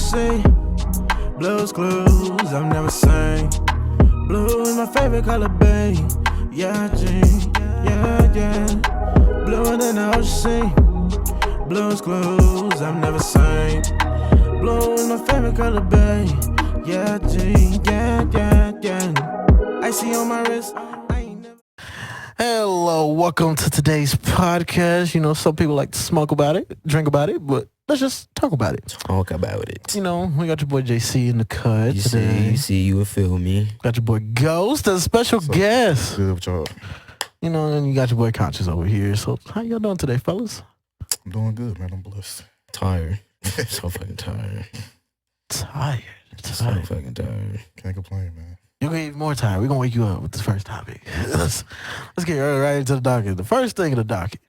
see. Blue's clues, I've never seen. Blue is my favorite color, babe. Yeah, G, yeah. Bluer than the ocean. Blue's clues, I've never seen. Blue is my favorite color, babe. Yeah, G, yeah. I see on my wrist. Hello, welcome to today's podcast. You know, some people like to smoke about it, drink about it, but let's just talk about it. Talk about it. You know, we got your boy JC in the cut today. You feel me? Got your boy Ghost, a special guest. Good with y'all. You know, and you got your boy Conscious over here. So how y'all doing today, fellas? I'm doing good, man. I'm blessed. Tired. So fucking tired. Tired. So fucking tired. Can't complain, man. You're going to get more tired. We're going to wake you up with this first topic. Let's get right into the docket. The first thing in the docket,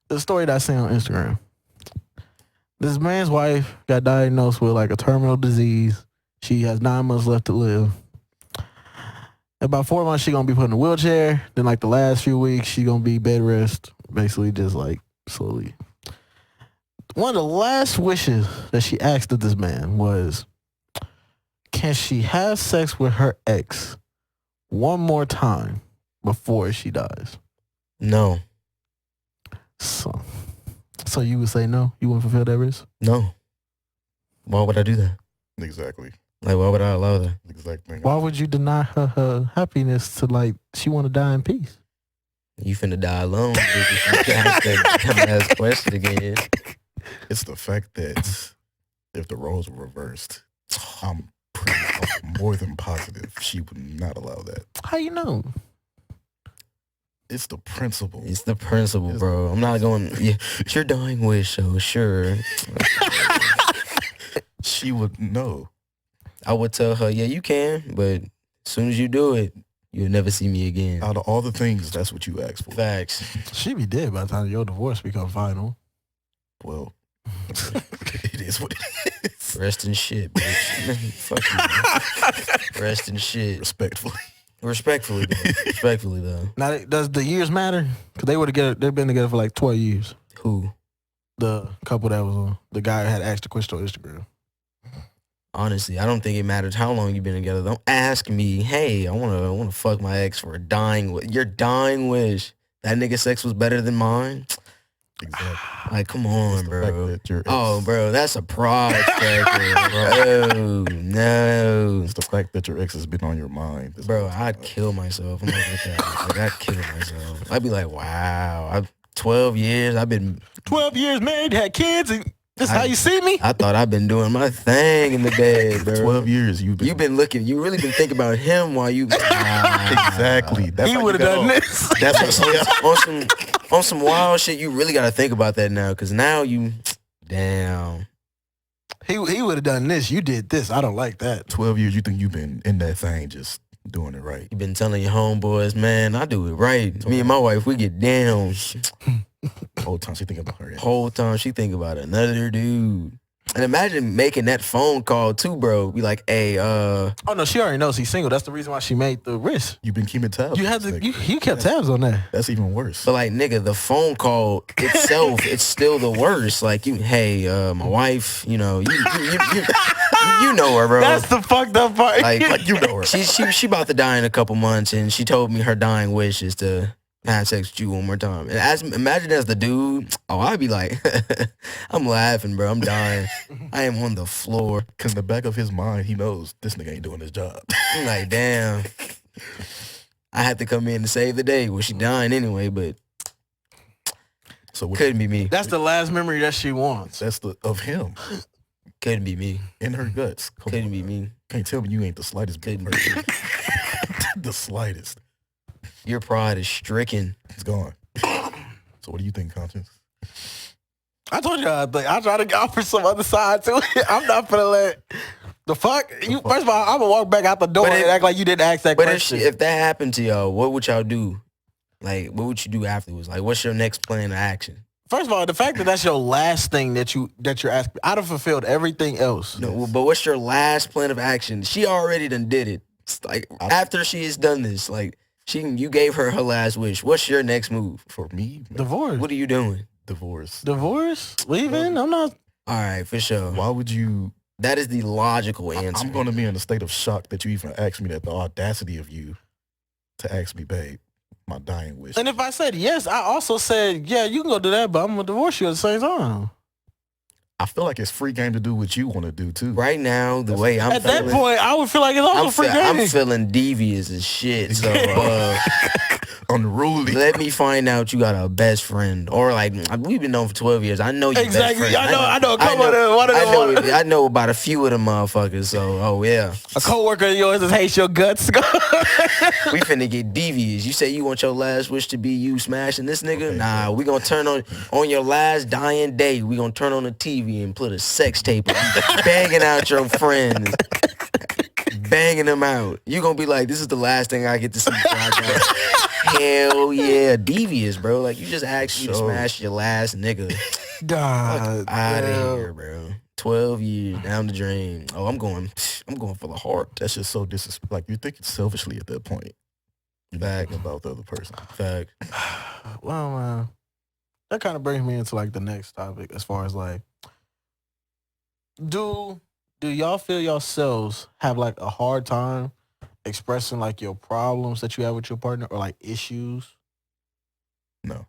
the story that I seen on Instagram. This man's wife got diagnosed with like a terminal disease. She has 9 months left to live. About 4 months, she's going to be put in a wheelchair. Then like the last few weeks, she's going to be bed rest, basically just like slowly. One of the last wishes that she asked of this man was, can she have sex with her ex one more time before she dies? No. So you would say no? You wouldn't fulfill that risk? No. Why would I do that? Exactly. Like, why would I allow that? Exactly. Why would you deny her happiness to like she want to die in peace? You finna die alone. If you can ask that dumbass question again. It's the fact that if the roles were reversed, I'm more than positive she would not allow that. How you know? It's the principle. It's the principle, bro. I'm not going, yeah, it's your dying wish, so sure. She would know. I would tell her, yeah, you can, but as soon as you do it, you'll never see me again. Out of all the things, that's what you asked for. Facts. She be dead by the time your divorce become final. Well, it is what it is. Rest in shit, bitch. Fuck you. Rest in shit. Respectfully, though. Now, does the years matter? Because they've been together for like 12 years. Who? The couple that was on. The guy had asked the question on Instagram. Honestly, I don't think it matters how long you've been together. Don't ask me, hey, I wanna fuck my ex for a dying wish. Your dying wish. That nigga sex was better than mine? Exactly. Like, come on, bro. Oh, bro, that's a pride factor, bro. No. It's the fact that your ex has been on your mind. Bro, I'd kill myself. I'm like, okay. Like, I'd kill myself. I'd be like, wow. 12 years, I've been... 12 years married, had kids, and this how you see me? I thought I've been doing my thing in the bed, bro. 12 years, you've been looking. You really been thinking about him while you... Exactly. He would have done this. That's on some wild shit. You really got to think about that now, because now you... Damn. He would have done this. You did this. I don't like that. 12 years, you think you've been in that thing just doing it right. You been telling your homeboys, man, I do it right. Me and my wife, we get down. Whole time she think about her. Whole time she think about another dude. And imagine making that phone call too, bro. Be like, hey, Oh no, she already knows he's single. That's the reason why she made the risk. You've been keeping tabs. You had to. You kept tabs on that. That's even worse. But like, nigga, the phone call itself, it's still the worst. Like, hey, my wife, you know, you know her, bro. That's the fucked up part. Like you know her. She about to die in a couple months, and she told me her dying wish is to have sex with you one more time. And imagine as the dude, I'd be like, I'm laughing, bro. I'm dying. I am on the floor. Because in the back of his mind, he knows this nigga ain't doing his job. I'm like, damn. I had to come in to save the day. Well, she dying anyway, but couldn't be me. That's the last memory that she wants. That's of him. Couldn't be me. In her guts. Couldn't be me. Can't tell me you ain't the slightest bit person. The slightest. Your pride is stricken. It's gone. So what do you think, Conscience? I told you I try to offer some other side to it. I'm not gonna let the fuck you. First of all, I'm gonna walk back out the door and act like you didn't ask that question. But if that happened to y'all, what would y'all do? Like, what would you do afterwards? Like, what's your next plan of action? First of all, the fact that that's your last thing that you're asking, I'd have fulfilled everything else. No, but what's your last plan of action? She already done did it. It's like after she has done this, like you gave her last wish. What's your next move? For me, divorce. What are you doing? Divorce. Divorce? Leaving? I'm not. All right, for sure. Why would you That is the logical answer. I'm going to be in a state of shock that you even asked me that. The audacity of you to ask me, babe, my dying wish. And if I said yes, I also said, yeah, you can go do that, but I'm gonna divorce you at the same time. I feel like it's free game to do what you want to do too. Right now, the way I'm At feeling, that point, I would feel like it's also free game. I'm feeling devious as shit. So Unruly. let me find out you got a best friend, or like we've been known for 12 years. I know you Exactly. best friend. I know. Come on, one of them. I know about a few of them motherfuckers. So yeah, A coworker of yours that hates your guts. we finna get devious. You say you want your last wish to be you smashing this nigga? Nah, we gonna turn on your last dying day. We gonna turn on the TV and put a sex tape of you banging out your friends, banging them out. You gonna be like, this is the last thing I get to see before I go. Hell yeah, devious, bro. Like you just asked you to smash your last nigga. God, Out of here, bro. 12 years down the drain. Oh, I'm going for the heart. That's just so disrespectful. Like you're thinking selfishly at that point. You're not thinking about the other person. Fact. well, man, that kind of brings me into like the next topic as far as like, do y'all feel yourselves have like a hard time expressing like your problems that you have with your partner or like issues? No,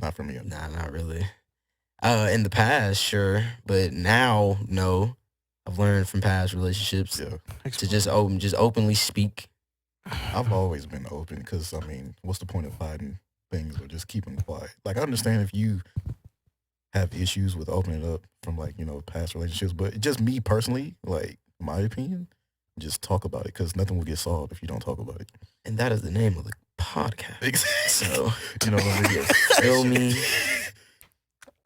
not for me. Nah, not really. In the past, sure, but now, no. I've learned from past relationships to just openly speak. I've always been open because, I mean, what's the point of hiding things or just keeping quiet? Like, I understand if you have issues with opening up from, like, you know, past relationships, but just me personally, like, my opinion, just talk about it because nothing will get solved if you don't talk about it. And that is the name of the podcast. Exactly. So, you know what I mean? feel me?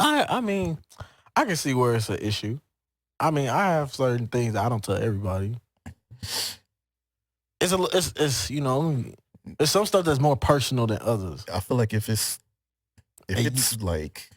I mean, I can see where it's an issue. I mean, I have certain things that I don't tell everybody. It's you know, there's some stuff that's more personal than others. I feel like if it's like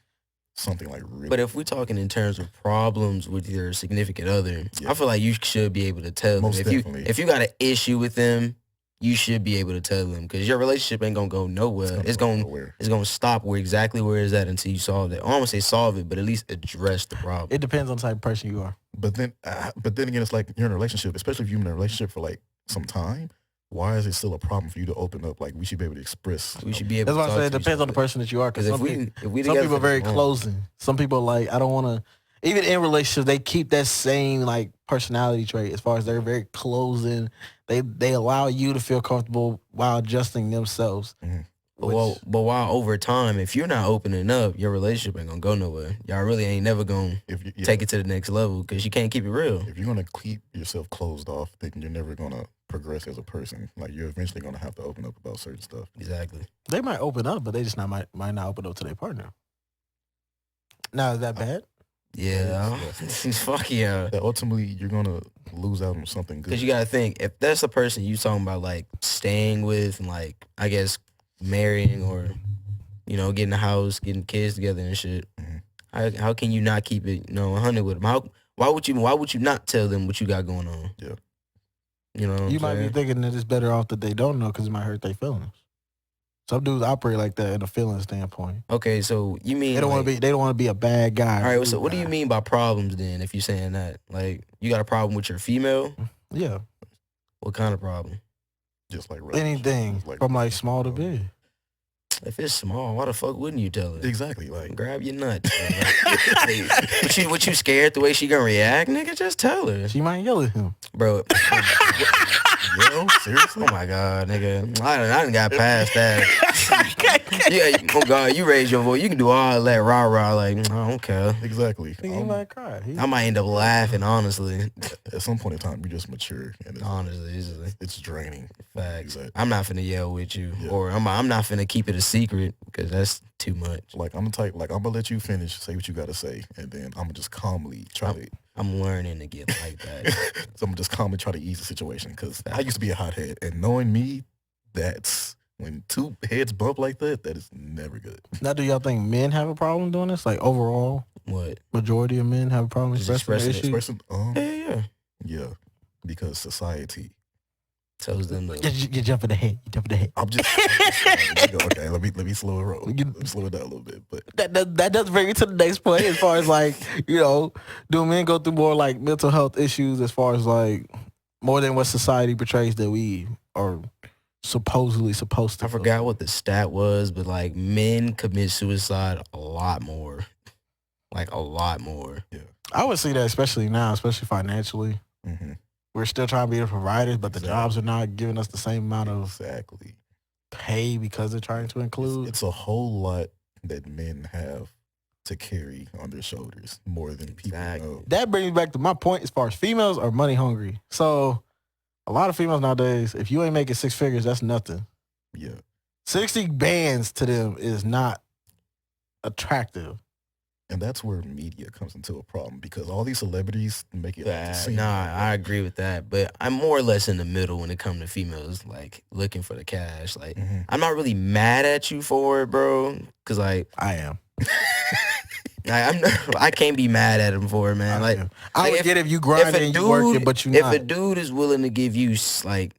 something like real. But if we're talking in terms of problems with your significant other, I feel like you should be able to tell them. Most definitely. If you got an issue with them, you should be able to tell them because your relationship ain't gonna go nowhere. It's gonna stop exactly where it's at until you solve it. I don't want to say solve it, but at least address the problem. It depends on the type of person you are. But then again, it's like you're in a relationship, especially if you're in a relationship for like some time. Why is it still a problem for you to open up? Like we should be able to express. We should be able. That's why I say it depends on the person that you are. Because some people are very closing. Some people like I don't want to. Even in relationships, they keep that same like personality trait as far as they're very closing. They allow you to feel comfortable while adjusting themselves. Mm-hmm. But while over time, if you're not opening up, your relationship ain't gonna go nowhere. Y'all really ain't never gonna take it to the next level because you can't keep it real. If you're gonna keep yourself closed off, then you're never gonna progress as a person. Like you're eventually gonna have to open up about certain stuff. Exactly. They might open up, but they just might not open up to their partner. Now is that bad? Yeah. Fuck yeah. That ultimately you're gonna lose out on something good. Because you gotta think, if that's the person you talking about like staying with and like I guess marrying or, you know, getting a house, getting kids together and shit. Mm-hmm. How can you not keep it, 100 with them? Why would you not tell them what you got going on? Yeah. You know, you might be thinking that it's better off that they don't know because it might hurt their feelings. Some dudes operate like that in a feeling standpoint. Okay, so you mean they don't want to be a bad guy. All right, so what do you mean by problems then? If you're saying that, like, you got a problem with your female? Yeah. What kind of problem? Just like anything from like small to big. If it's small, why the fuck wouldn't you tell her? Exactly, like grab your nuts. What you scared the way she gonna react, nigga? Just tell her. She might yell at him, bro. Yo, seriously? Oh my god, nigga! I done got past that. Yeah, oh god, you raise your voice. You can do all that rah rah. Like I don't care. Exactly. He might cry. I might end up laughing. Honestly, at some point in time, you just mature. And it's draining. Facts. Exactly. I'm not finna yell with you, or I'm not finna keep it a secret because that's too much. Like I'm the type. Like I'm gonna let you finish, say what you gotta say, and then I'm gonna just calmly try to. I'm learning to get like that. So I'm just calmly try to ease the situation because I used to be a hothead, and knowing me, that's when two heads bump like that. That is never good. Now, do y'all think men have a problem doing this? Like overall, what majority of men have a problem expressing yeah, because society Tells them to You jumping ahead. You jumping ahead. I'm just okay. Let me slow it roll. Let me slow it down a little bit. But That does bring me to the next point as far as like, do men go through more like mental health issues as far as like more than what society portrays that we are supposedly supposed to? I forgot what the stat was, but like men commit suicide a lot more. Like a lot more. yeah. I would see that especially now, especially financially. Mm-hmm. We're still trying to be the providers, but the jobs are not giving us the same amount of Exactly. pay because they're trying to include. It's a whole lot that men have to carry on their shoulders more than people know. That brings me back to my point as far as females are money hungry. So a lot of females nowadays, if you ain't making 6 figures, that's nothing. Yeah. 60 bands to them is not attractive. And that's where media comes into a problem because all these celebrities make it seem Nah, I agree with that. But I'm more or less in the middle when it comes to females, like, looking for the cash. Like, I'm not really mad at you for it, bro. Because, like... I am. I can't be mad at him for it, man. I would get if you grinding and you working, but you not. If a dude is willing to give you, like,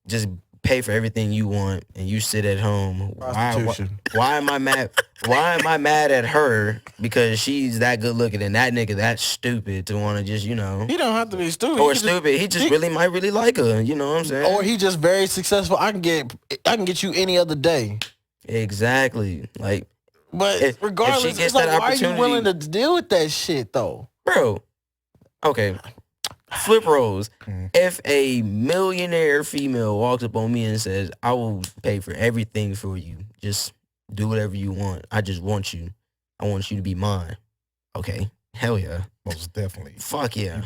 just pay for everything you want and you sit at home, why am I mad? Why am I mad at her because she's that good looking and that nigga that stupid to want to just, He don't have to be stupid. Or stupid. He just really might really like her. You know what I'm saying? Or he just very successful. I can get you any other day. Exactly. Like, but regardless, if she gets it's like, that why are you willing to deal with that shit though, bro? Okay. Flip roles. If a millionaire female walks up on me and says, I will pay for everything for you. Just do whatever you want. I just want you. I want you to be mine. Okay. Hell yeah. Most definitely. Fuck yeah.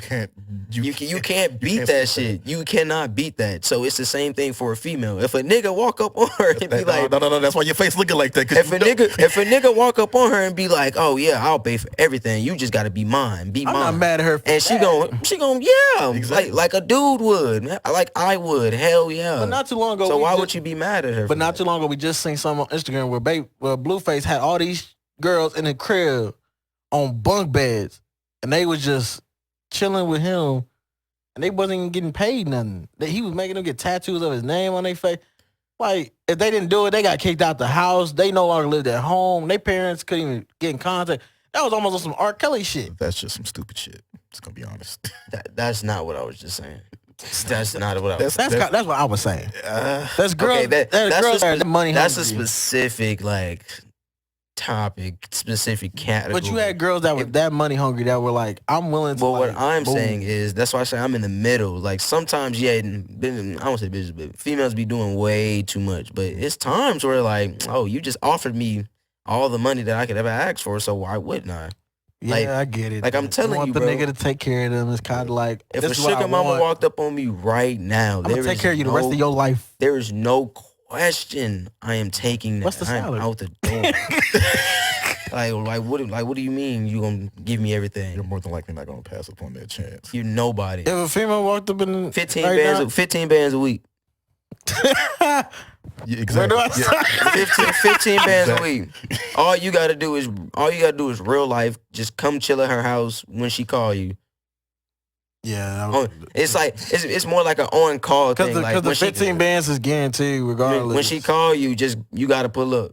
You can't beat that shit. You cannot beat that. So it's the same thing for a female. If a nigga walk up on her and be like, no, that's why your face looking like that. If a nigga walk up on her and be like, oh yeah, I'll pay for everything. You just gotta be mine. I'm not mad at her. And she gon' yeah, exactly. like a dude would, like I would. Hell yeah. But not too long ago. So why would you be mad at her? But not too long ago, we just seen something on Instagram where Blueface had all these girls in the crib on bunk beds, and they was just chilling with him, and they wasn't even getting paid nothing. He was making them get tattoos of his name on their face. Like, if they didn't do it, they got kicked out the house. They no longer lived at home. Their parents couldn't even get in contact. That was almost some R. Kelly shit. That's just some stupid shit. Just gonna be honest. That's not what I was just saying. That's not what I was. That's what I was saying. That's girls. Okay, that's money. That's a specific like topic, specific category. But you had girls that were that money hungry that were like, I'm willing to. Well, what I'm saying is, that's why I say I'm in the middle. Like sometimes, I don't say business, but females be doing way too much. But it's times where like, oh, you just offered me all the money that I could ever ask for, so why wouldn't I? Yeah, like, I get it. Like I'm telling you, bro. The nigga to take care of them. It's kind of like if a sugar mama walked up on me right now, I'm gonna take care of you the rest of your life. There is no question I am taking that. What's the salary? I'm out the door. What do you mean you gonna give me everything? You're more than likely not gonna pass up on that chance. You're nobody. If a female walked up in 15 bands a week. Yeah, exactly. 15 bands a week. All you gotta do is real life. Just come chill at her house when she call you. Yeah, it's like it's more like an on call thing. Because the 15 bands is guaranteed regardless. When she call you, you gotta pull up.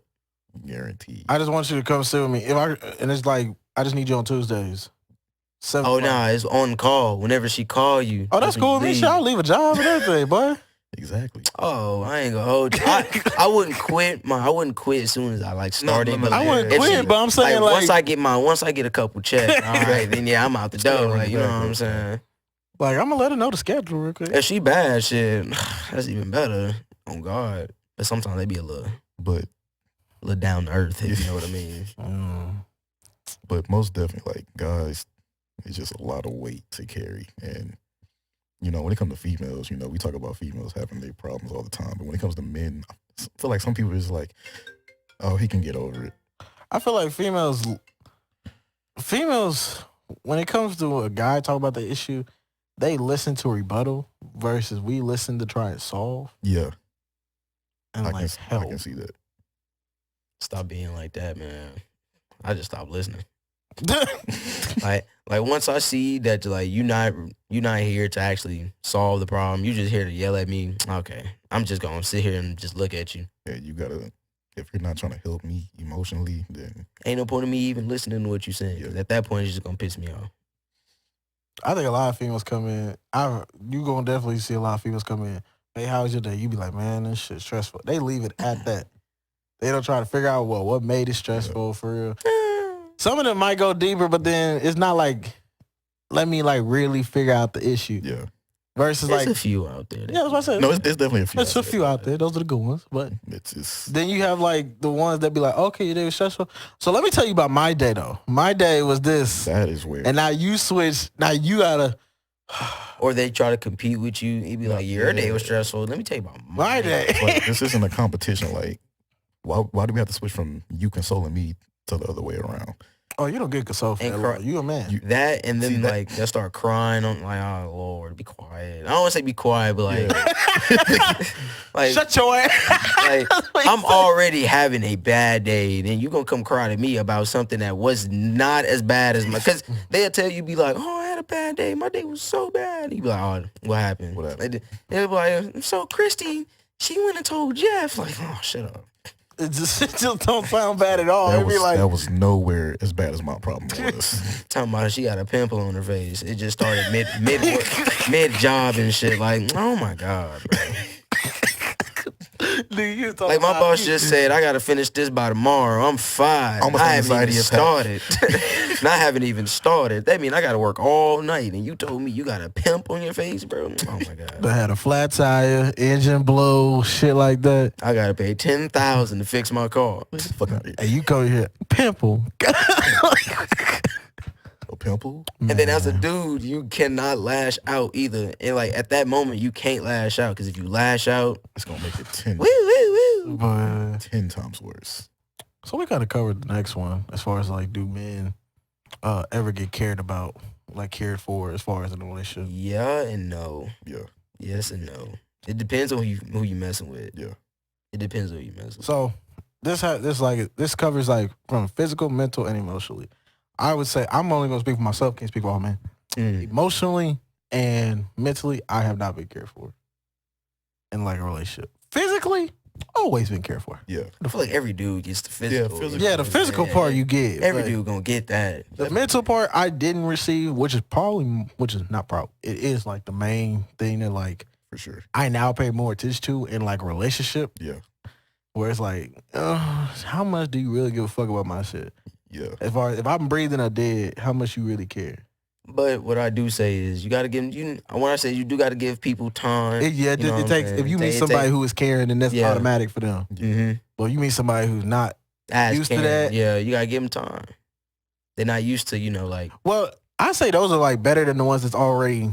Guaranteed. I just want you to come sit with me. And it's like I just need you on Tuesdays. It's on call whenever she call you. Oh, that's cool with me. I'll leave a job and everything, boy. Exactly. Oh, I ain't gonna hold you. I wouldn't quit as soon as I started. I wouldn't quit, but I'm saying once I get a couple checks, all right, then yeah, I'm out the door. Like, you know what I'm saying? Like, I'm gonna let her know the schedule real quick. If she bad, shit, that's even better. On God. But sometimes they be a little down to earth, if you know what I mean. But most definitely, like, guys, it's just a lot of weight to carry. And, you know, when it comes to females, you know, we talk about females having their problems all the time. But when it comes to men, I feel like some people are just like, oh, he can get over it. I feel like females, when it comes to a guy talking about the issue, they listen to rebuttal versus we listen to try and solve. Yeah. And I can see that. Stop being like that, man. I just stopped listening. Like once I see that like you're not here to actually solve the problem, you just here to yell at me. Okay, I'm just gonna sit here and just look at you. Yeah, you gotta. If you're not trying to help me emotionally, then Ain't no point in me even listening to what you're saying. 'Cause at that point, it's just gonna piss me off. I think a lot of females come in. You gonna definitely see a lot of females come in. Hey, how was your day? You be like, man, this shit's stressful. They leave it at that. They don't try to figure out what made it stressful for real. Some of them might go deeper, but then it's not like, let me like really figure out the issue. yeah. There's Versus like, a few out there. yeah, that's what I said. No, it's definitely a few. There's a few out there. Those are the good ones. But It's just then you have like the ones that be like, okay, your day was stressful. So let me tell you about my day though. My day was this. that is weird. And now you switch. Now you gotta. Or they try to compete with you. He'd be like, your day was stressful. Let me tell you about My day. Like, this isn't a competition. Like, why do we have to switch from you consoling me to the other way around? Oh, you don't get consoled for And that. cry- You a man. That and then See, that- like they'll start crying. I'm like, oh Lord, be quiet. I don't want to say be quiet, but like, like, Shut your ass. like That's what he I'm said. already having a bad day. Then you gonna come cry to me about something that was not as bad as my. Because they'll tell you, be like, oh, I had a bad day. My day was so bad. You be like, oh, what happened? What happened? They'll be like, so Christy, she went and told Jeff. Like, oh, shut up. It just don't sound bad at all. That It'd be was, like, that was nowhere as bad as my problem was. Talking about she got a pimple on her face. It just started mid job and shit. Like, oh my God, bro. nigga, you talking Like my about boss you. just said, I gotta finish this by tomorrow. I'm fine. Almost I haven't even anxiety started. And I haven't even started. That means I gotta work all night. And you told me you got a pimp on your face, bro. Oh my God. They had a flat tire, engine blow, shit like that. I gotta pay $10,000 to fix my car. Fuck out of here. And you come here, pimple. A pimple? And then as a dude, you cannot lash out either. And like at that moment, you can't lash out because if you lash out, It's gonna make it 10, woo woo woo. But 10 times worse. so we gotta cover the next one as far as like, do men ever get cared about, like cared for, as far as in a relationship? Yeah and no. Yeah. Yes and no. It depends on who you messing with. Yeah. It depends on who you messing with. So this covers like from physical, mental, and emotionally. I would say I'm only gonna speak for myself. Can't speak for all men. Emotionally and mentally, I have not been cared for in like a relationship. Physically, always been cared for. Yeah. I feel like every dude gets the physical. physical. Yeah, the physical part you get. Every but dude gonna get that. The mental part I didn't receive, which is not probably. It is like the main thing that like For sure. I now pay more attention to in like a relationship. Yeah. Where it's like, how much do you really give a fuck about my shit? Yeah. As far as if I'm breathing or dead, how much you really care? But what I do say is you gotta give when I say you do gotta give people time. It you know what I'm takes. saying? If you meet It somebody take- who is caring, then that's Yeah. automatic for them. Mm-hmm. But you meet somebody who's not. Used to that? Yeah, you gotta give them time. They're not used to, like Well, I say those are like better than the ones that's already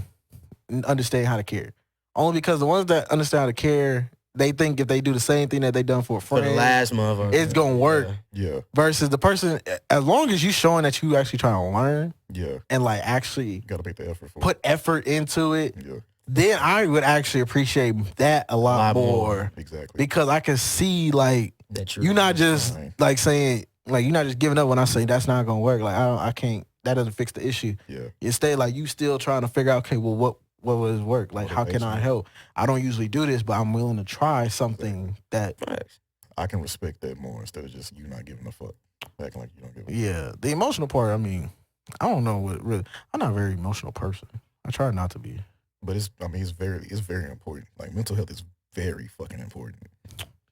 understand how to care. Only because the ones that understand how to care, they think if they do the same thing that they done for a for friend, the last motherfucker. it's gonna work. Yeah. Versus the person, as long as you showing that you actually trying to learn Yeah. and like actually You gotta make the effort for put effort into it, it. Yeah. then I would actually appreciate that a lot more. Exactly. Because I can see like That you're not just Fine. like saying like you're not just giving up when I say that's not gonna work. Like I can't. That doesn't fix the issue. Yeah. Instead, like you still trying to figure out, okay, well, what was work? Like, how can I Motivation. help? I don't usually do this, but I'm willing to try something that. Facts. I can respect that more instead of just you not giving a fuck. Acting like you don't give a fuck. Yeah, the emotional part. I mean, I don't know what really. I'm not a very emotional person. I try not to be. But it's very important. Like mental health is very fucking important.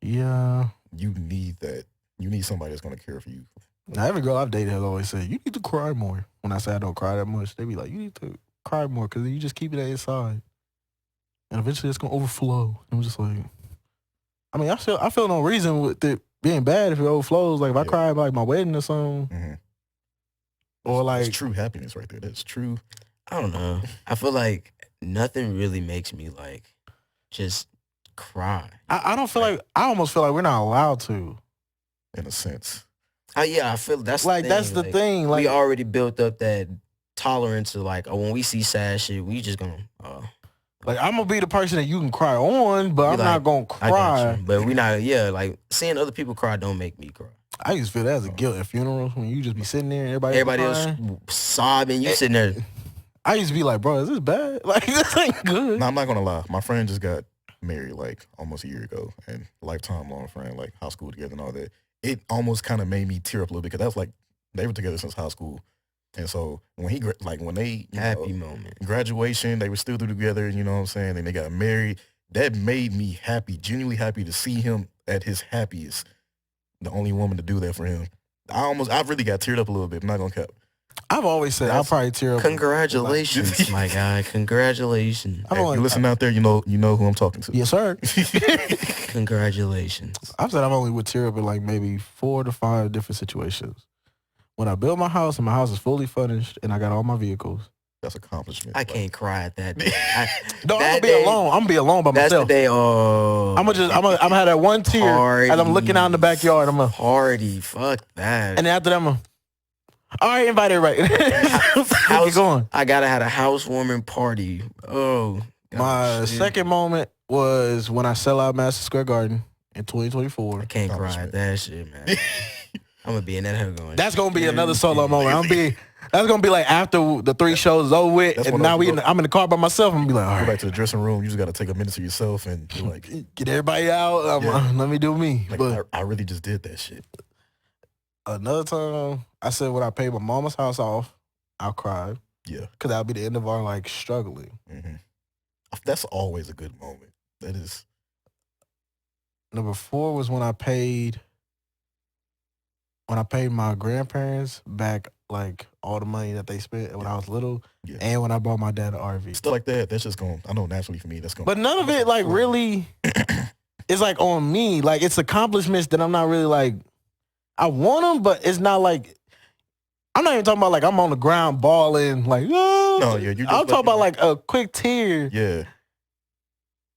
Yeah. You need that. You need somebody that's gonna care for you. Now every girl I've dated has always said you need to cry more. When I say I don't cry that much, they be like, you need to cry more because you just keep it inside, and eventually it's gonna overflow. I'm just like, I mean, I feel no reason with it being bad if it overflows. Like if I Yeah. cry about like my wedding or something, Mm-hmm. or like That's true happiness right there. That's true. I don't know. I feel like nothing really makes me like just cry. I don't feel like I almost feel like we're not allowed to. In a sense. Yeah, I feel that's Like that's the thing. Like we already built up that tolerance to like, when we see sad shit, we just gonna. Like I'm gonna be the person that you can cry on, but I'm like, not gonna I got cry. you. But we not. Yeah, like seeing other people cry don't make me cry. I used to feel that as a guilt at funerals when you just be sitting there and Everybody else crying. sobbing, you sitting there. I used to be like, bro, is this bad? Like, this ain't good. No, I'm not gonna lie. My friend just got married like almost a year ago, and lifetime long friend, like high school together and all that. It almost kind of made me tear up a little bit because that was like they were together since high school, and so when when they Happy moment. graduation, they were still together. You know what I'm saying? And they got married. That made me happy, genuinely happy to see him at his happiest. The only woman to do that for him. I really got teared up a little bit. I'm not gonna cap. I've always said I'll probably tear up. Congratulations, my guy. Congratulations. I've Hey, only, you listen out there, you know who I'm talking to. yes, sir. Congratulations. I've said I've only would tear up in like maybe 4 to 5 different situations. When I build my house and my house is fully furnished and I got all my vehicles. That's accomplishment. I can't cry at that day. No, I'm gonna be alone. I'm gonna be alone by That's myself. the day. Oh, I'm gonna have that one tear as I'm looking out in the backyard. I'm gonna party. Fuck that. and then after that, I'm gonna, all right, invite everybody. Keep going. I gotta have a housewarming party. Oh, My second moment was when I sell out Madison Square Garden in 2024. I can't cry at that shit, man. I'm gonna be in that hell going. That's gonna be another solo moment. That's gonna be like after the 3 shows is over with, That's and when now I- I'm in the car by myself. I'm gonna be like, all Go right, back to the dressing room. You just got to take a minute to yourself and be like, get everybody out. Let me do me. like But I really just did that shit. another time, I said when I paid my mama's house off, I'll cry Yeah. because that'll be the end of our like struggling. hmm That's always a good moment. That is. Number 4 was when I paid my grandparents back like all the money that they spent when I was little, Yeah. and when I bought my dad an RV. Stuff like that. That's just going. I know naturally for me, that's going. But none of it like really it's like on me. Like it's accomplishments that I'm not really like I want them, but it's not like I'm not even talking about like I'm on the ground balling like oh. No, yeah, you just I'm talking about like a quick tear. Yeah.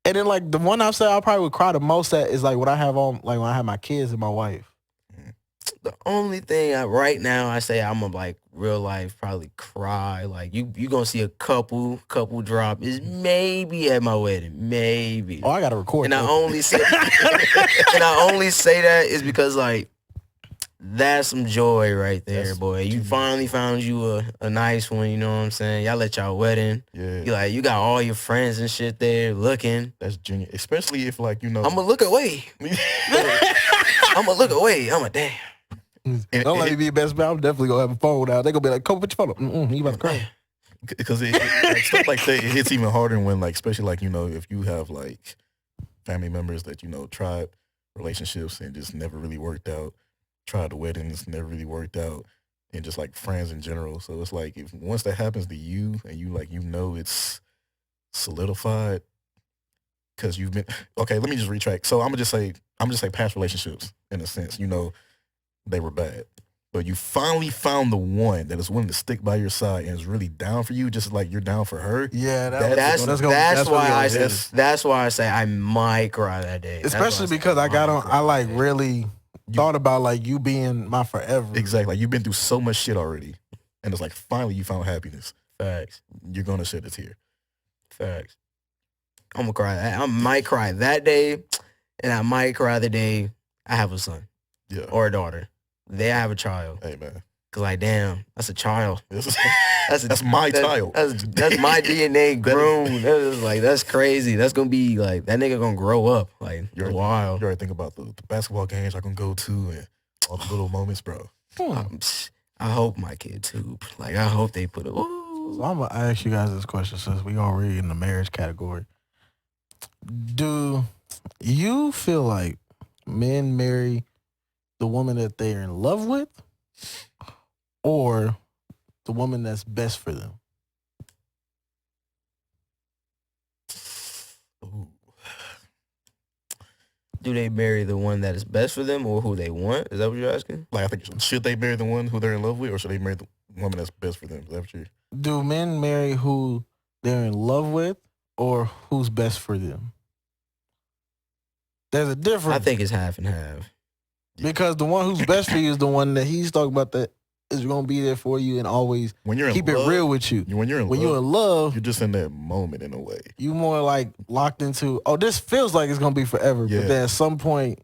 And then like the one I said I probably would cry the most at is like when I have my kids and my wife. The only thing right now I say I'm gonna like real life probably cry. Like you gonna see a couple drop is maybe at my wedding, maybe. Oh, I gotta record. And I that. only say that is because like that's some joy right there, That's boy. You finally found you a nice one, you know what I'm saying? Y'all let y'all wedding. Yeah. You got all your friends and shit there looking. That's genius. Especially if like, I'm gonna look away. I'm gonna look away. I'm a damn. Don't let me be your best man. I'm definitely gonna have a phone out. They gonna be like, "Come put your phone up." You about to cry? Because like, stuff like that, it hits even harder when like, especially like, if you have like family members that, tried relationships and just never really worked out, tried the weddings, never really worked out, and just like friends in general. So it's like if once that happens to you and you like, it's solidified because you've been, okay, let me just retract. So I'm gonna just say past relationships in a sense, they were bad. But you finally found the one that is willing to stick by your side and is really down for you, just like you're down for her. Yeah, That's why I say I might cry that day. especially because I got on. I like really thought about like you being my forever. Exactly. Like you've been through so much shit already. And it's like finally you found happiness. Facts. You're gonna shed a tear. Facts. I'm gonna cry. I might cry that day, and I might cry the day I have a son Yeah. or a daughter. They have a child. Hey man. Cause like, damn, that's a child. That's my child. That's my DNA grown. That's crazy. That's gonna be like that nigga gonna grow up like You're wild. You already think about the basketball games I can go to and all the little moments, bro. I hope my kid too. Like I hope they put it. So I'm gonna ask you guys this question since we already in the marriage category. Do you feel like men marry the woman that they're in love with, or the woman that's best for them? Ooh. Do they marry the one that is best for them or who they want? Is that what you're asking? Like I think should they marry the one who they're in love with, or should they marry the woman that's best for them? Is that what you're... Do men marry who they're in love with, or who's best for them? There's a difference. I think it's half and half. Because the one who's best for you is the one that he's talking about that is going to be there for you and always When you're in keep love, it real with you. When you're in When love, you're in love, you're just in that moment in a way. you more like locked into, oh, this feels like it's going to be forever. Yeah. But then at some point,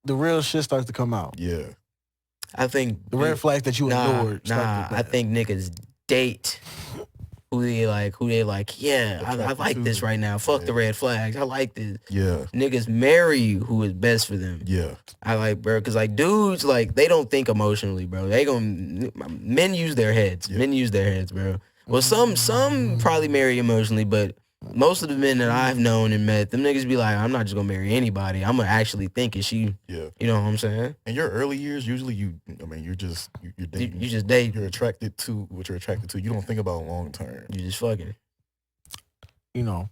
the real shit starts to come out. Yeah. I think The red flags that you ignored. I think niggas date who they like, yeah, I Attracted like to. this right now. Fuck Yeah. the red flags. I like this. Yeah. Niggas marry who is best for them. Yeah. I like, bro, because like dudes, like they don't think emotionally, bro. Men use their heads. Yeah. Men use their heads, bro. Well, some probably marry emotionally, but most of the men that I've known and met, them niggas be like, I'm not just gonna marry anybody. I'm gonna actually think, is she, Yeah. you know what I'm saying? In your early years, usually you're dating. You just date. You're attracted to what you're attracted to. You don't think about long term. You just fucking. You know,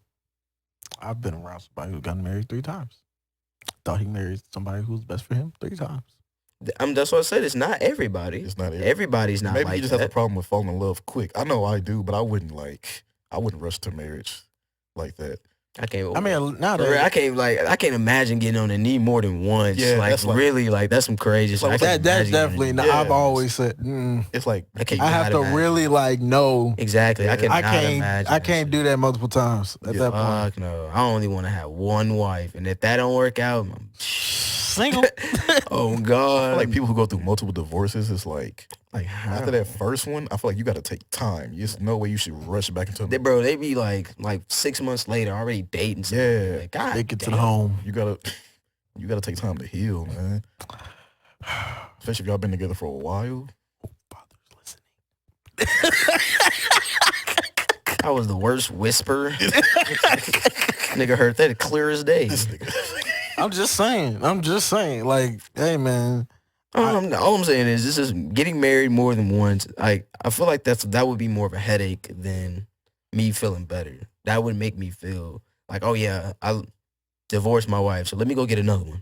I've been around somebody who got married 3 times. Thought he married somebody who was best for him 3 times. That's what I said. It's not everybody. It's not Everybody's not Maybe like you just that. have a problem with falling in love quick. I know I do, but I wouldn't rush to marriage like that. I can't. I mean, now For real, that I can't imagine getting on a knee more than once. Yeah, like that's like- really, like that's some crazy shit. like- I can't that's imagine getting on a definitely. knee. Now, I've always said It's like I can't. I have to imagine. really like know. Exactly. I Yeah. cannot imagine. I that can't shit. do that multiple times at that point. Fuck no. I only want to have one wife, and if that don't work out, Single. oh I god. feel like people who go through multiple divorces, it's like how? after that first one, I feel like you got to take time. There's no way you should rush back into They, bro, they be like 6 months later already dating. Yeah. Like, god They get to damn. the home. You gotta take time to heal, man. Especially if y'all been together for a while. Father's listening. I was the worst whisperer. Nigga heard that clear as day. This nigga. I'm just saying. Like, hey, man. All I'm saying is this is getting married more than once. Like I feel like that would be more of a headache than me feeling better. That would make me feel like, oh yeah, I divorced my wife, so let me go get another one.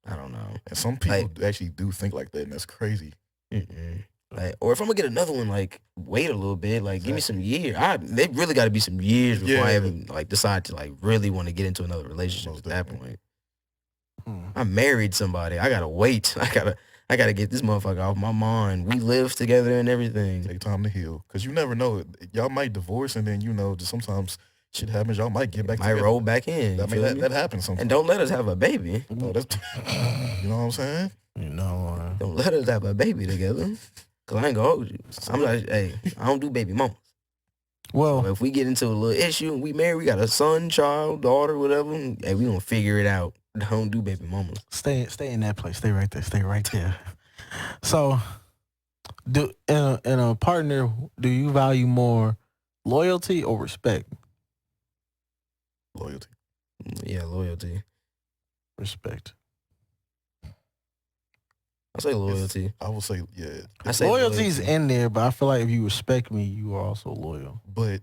I don't know. And some people actually do think like that, and that's crazy. Mm-mm. Like, or if I'm gonna get another one, like wait a little bit, like give me some years. They really got to be some years before I Yeah. even like decide to like really want to get into another relationship Most at that definitely. point. Hmm. I married somebody. I gotta wait. I gotta get this motherfucker off my mind. We live together and everything. Take time to heal, because you never know. Y'all might divorce, and then just sometimes shit happens. Y'all might get back Might together. roll back in. I you mean, feel me? that happens sometimes. And don't let us have a baby. No, that's, you know what I'm saying? You know, Don't let us have a baby together. Cause I ain't gonna hold you. I'm like, hey, I don't do baby mamas. well, But if we get into a little issue, we married, we got a son, child, daughter, whatever. Hey, we gonna figure it out. Don't do baby mamas. stay in that place. Stay right there. Stay right there. So, in a partner, do you value more loyalty or respect? Loyalty. Yeah, loyalty. Respect. I say loyalty. I will say, yeah. I say Loyalty's loyalty. in there, but I feel like if you respect me, you are also loyal But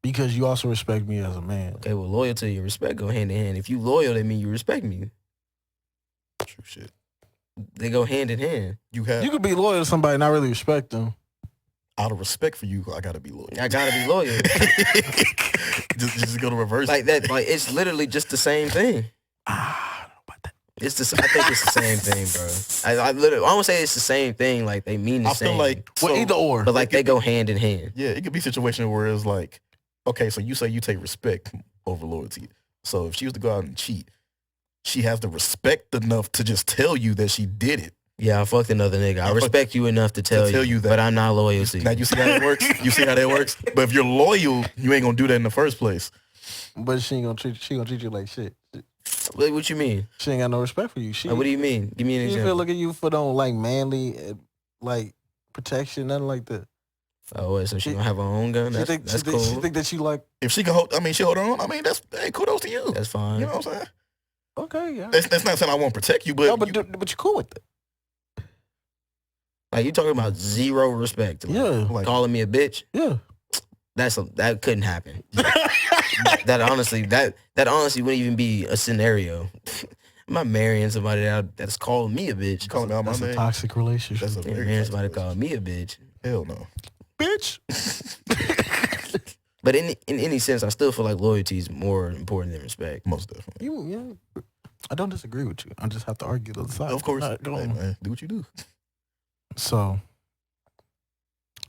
because you also respect me as a man. Okay, well, loyalty and respect go hand in hand. If you loyal, that means you respect me. true shit. They go hand in hand. You have You could be loyal to somebody and not really respect them. out of respect for you, I gotta be loyal. I gotta be loyal. just go to reverse. Like that. Like it's literally just the same thing. I don't know about that. It's the. I think it's the same thing, bro. I literally. I won't say it's the same thing. Like they mean the I same. feel like Well, either or. but like they go hand in hand. yeah, it could be a situation where it's like, okay, so you say you take respect over loyalty. So if she was to go out and cheat, she has the respect enough to just tell you that she did it. Yeah, I fucked another nigga. I respect you enough to tell you that. but I'm not loyal to you. Now you see how that works? You see how that works? But if you're loyal, you ain't gonna do that in the first place. But she gonna treat you like shit. What you mean? She ain't got no respect for you. She Like, what do you mean? Give me an she feel example. look at you for no like manly like protection, nothing like that. Oh, what, so she gonna have her own gun? That's cool. She think that you like If she can hold, she hold her own. I mean, that's hey, kudos to you. That's fine. You know what I'm saying? okay, yeah. That's not saying I won't protect you, but No, but you cool with it. Like you talking about zero respect. Like, Yeah, like, calling me a bitch. yeah. That couldn't happen. that honestly wouldn't even be a scenario. I'm not marrying somebody that's calling me a bitch. calling me out my That's a name. toxic relationship. That's a Yeah, very marrying toxic somebody relationship. calling me a bitch. Hell no. Bitch. But in any sense, I still feel like loyalty is more important than respect. Most definitely. Yeah. I don't disagree with you. I just have to argue the other side. Of course. All right, go Hey, on. man, do what you do. So,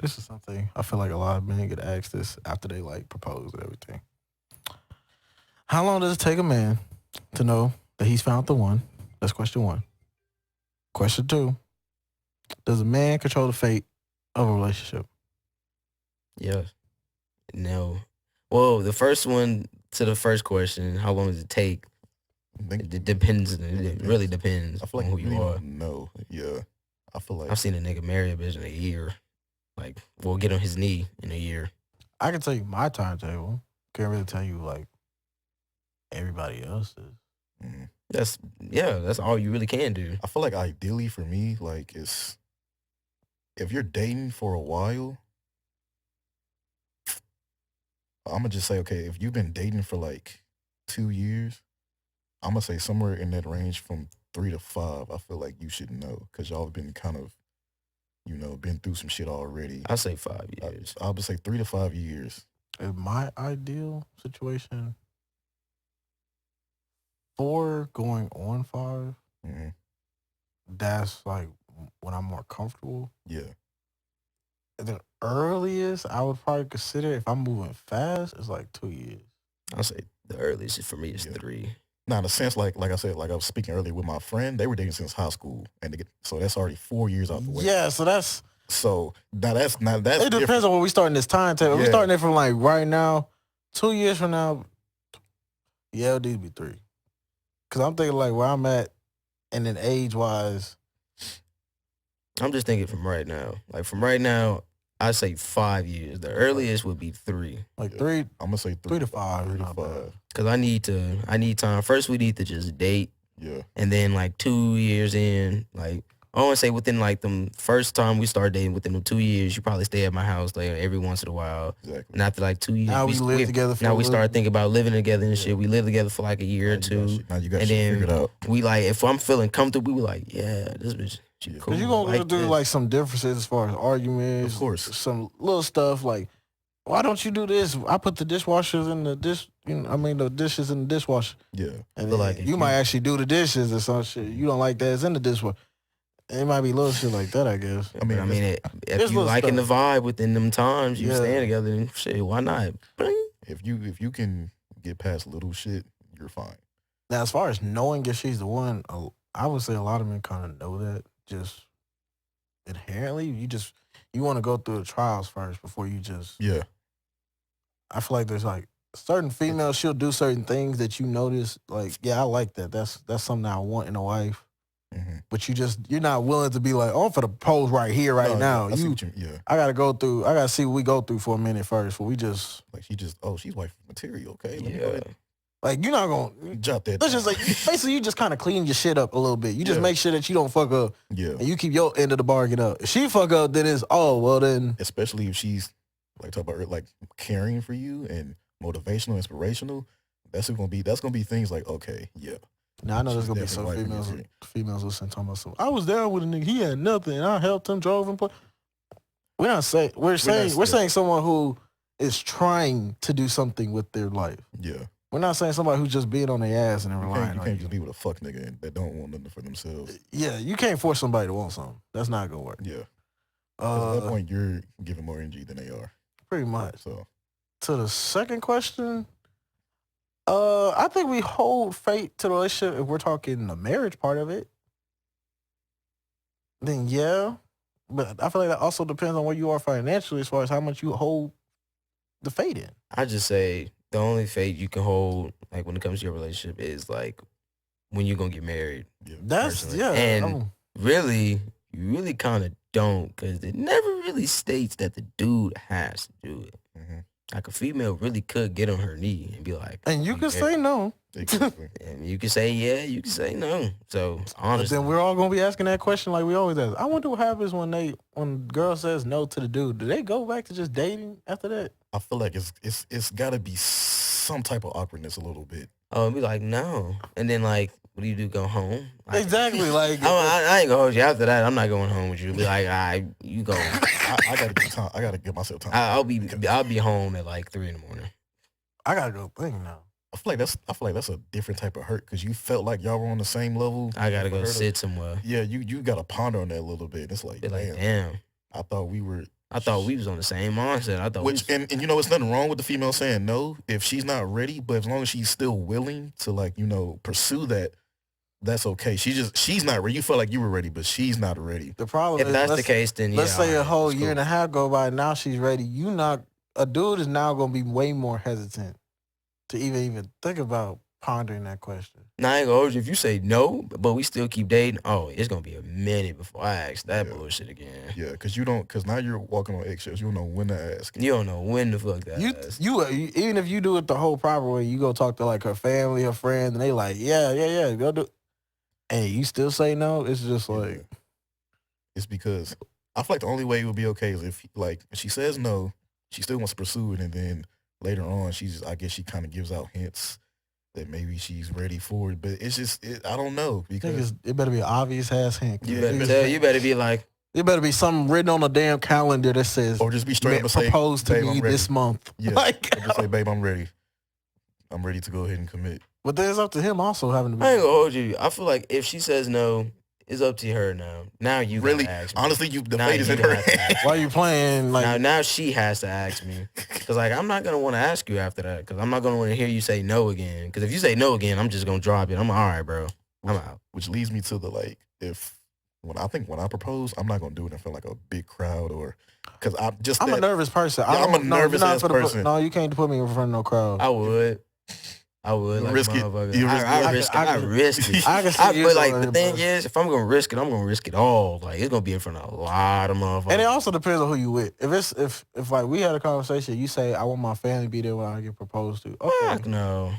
this is something I feel like a lot of men get asked this after they like propose and everything. How long does it take a man to know that he's found the one. That's question 1. Question 2, does a man control the fate of a relationship? Yes. No. Well, the first one to the first question, how long does it take? It depends. It really depends I feel like on who you are. No, yeah. I feel like I've seen a nigga marry a bitch in a year. Like, we'll get on his knee in a year. I can tell you my timetable. Can't really tell you like everybody else's. That's all you really can do. I feel like ideally for me, like it's if you're dating for a while, I'm gonna just say, okay, if you've been dating for like 2 years, I'm gonna say somewhere in that range from 3 to 5. I feel like you should know because y'all have been kind of, been through some shit already. I'll say 5 years. I would say 3 to 5 years. In my ideal situation, 4 going on 5. Mm-hmm. That's like when I'm more comfortable. Yeah. The earliest I would probably consider if I'm moving fast is like 2 years. I'll say the earliest for me is 3. Now, in a sense, like I said, like I was speaking earlier with my friend, they were dating since high school, and so that's already 4 years out the way. Yeah, so that's. So that's It depends on when we starting this timetable. Yeah. We're starting it from like right now, 2 years from now. Yeah, it'd be 3. Cause I'm thinking like where I'm at, and then age wise. I'm just thinking from right now. Like from right now, I say 5 years. The earliest would be 3. Like 3. I'm gonna say 3 to 5. 3 to 5. Cause I need time. First, we need to just date, Yeah. and then like 2 years in, like I want to say within like the first time we start dating, within the 2 years, you probably stay at my house like every once in a while. Exactly. And after like 2 years, Now we live together. Now we start thinking about living together and shit. We live together for like a year or 2. Now you got and shit then figured out. we like, if I'm feeling comfortable, we like, yeah, this bitch, she cool. Cause you gonna like do this. like some differences as far as arguments. Of course. Some little stuff like, why don't you do this? I put the dishwashers in the dish. The dishes in the dishwasher. Yeah. And But, then like, you might actually do the dishes or some shit. You don't like that it's in the dishwasher. It might be little shit like that, I guess. I mean, if there's you little liking stuff. the vibe within them times, you Yeah. staying together, and shit, why not? If you can get past little shit, you're fine. Now, as far as knowing if she's the one, I would say a lot of men kind of know that just inherently. You want to go through the trials first before you just. Yeah. I feel like there's like certain females, she'll do certain things that you notice, like, yeah, I like that. That's something I want in a wife. Mm-hmm. But you're not willing to be like, oh, I'm for the pose right here, right now. Yeah. I gotta see what we go through for a minute first. Before we just like she's wife material. Okay. Let me go Yeah. ahead like you're not gonna and jot that. Let's just down. like basically you just kind of clean your shit up a little bit. You just Yeah. make sure that you don't fuck up, Yeah. and you keep your end of the bargain up. If she fuck up, then it's then Especially if she's like talk about her like caring for you and motivational, inspirational. That's gonna be things like, okay, yeah. now I know there's She's gonna be some definitely wiping females listening talking about some. I was down with a nigga, he had nothing, and I helped him, drove him. We're saying someone who is trying to do something with their life. Yeah. We're not saying somebody who's just being on their ass and then relying You on can't you. just be with a fuck nigga and that don't want nothing for themselves. Yeah, you can't force somebody to want something. That's not gonna work. Yeah. 'Cause at that point, you're giving more energy than they are. Pretty much. So To the second question, I think we hold fate to the relationship if we're talking the marriage part of it. Then yeah, but I feel like that also depends on where you are financially as far as how much you hold the fate in. I just say the only fate you can hold, like when it comes to your relationship, is like when you're gonna get married. yeah. That's Personally. And really, you really kind of don't, because it never really states that the dude has to do it. Mm-hmm. Like a female really could get on her knee and be like, and you can say no. Exactly. and you can say yeah, you can say no. So But honestly, then we're all gonna be asking that question like we always ask. I wonder what happens when the girl says no to the dude. Do they go back to just dating after that? I feel like it's got to be some type of awkwardness a little bit. oh, be like no, and then like, what do you do? Go home? Like, Exactly. Like I ain't gonna hold you after that. I'm not going home with you. Be like, all right, you go. I gotta give time. I gotta give myself time. I'll be home at like 3 a.m. I gotta go think now. I feel like that's a different type of hurt because you felt like y'all were on the same level. I gotta go Heard of- sit somewhere. Yeah, you gotta ponder on that a little bit. It's like, Be like, damn, damn. I thought we were. I thought we was on the same mindset. I thought And you know, it's nothing wrong with the female saying no if she's not ready, but as long as she's still willing to pursue that, that's okay. She's not ready. You feel like you were ready, but she's not ready. The problem If is, that's the case, then yeah. let's say a alright, whole it's year cool. and a half go by, now she's ready. A dude is now going to be way more hesitant to even think about pondering that question. Now, I ain't gonna hold you. If you say no, but we still keep dating, it's gonna be a minute before I ask that bullshit again. Yeah, because now you're walking on eggshells. You don't know when to ask. You don't know when the fuck that is. You even if you do it the whole proper way, you go talk to like her family, her friends, and they like, yeah, go do. And you still say no. It's just like, it's because I feel like the only way it would be okay is if she says no, she still wants to pursue it, and then later on I guess she kind of gives out hints that maybe she's ready for it. But it's just I don't know, because it better be an obvious ass hint. You better be like, it better be something written on a damn calendar that says, or just be straight up and say, propose to babe, me I'm ready. this month. Yeah, like, or just say, babe, I'm ready. I'm ready to go ahead and commit. But then it's up to him also having to be. I ain't gonna hold you. I feel like if she says no, it's up to her now. Now you really, gotta ask me. honestly, the Now fate is you in her have to hand. Why are you playing like? Now she has to ask me, because like I'm not gonna want to ask you after that, because I'm not gonna want to hear you say no again. Because if you say no again, I'm just gonna drop it. I'm all right, bro. I'm out. Which leads me to the when I propose, I'm not gonna do it in front of like a big crowd, or because I'm a nervous person. Yeah, I'm a nervous ass person. No, you can't put me in front of no crowd. I would. Like risk it. motherfucker. I risk it. I risk it. I can see you but like doing the it, thing bro. is, if I'm gonna risk it, I'm gonna risk it all. Like it's gonna be in front of a lot of motherfuckers. And it also depends on who you with. If like we had a conversation, you say I want my family to be there when I get proposed to. Okay, Fuck no.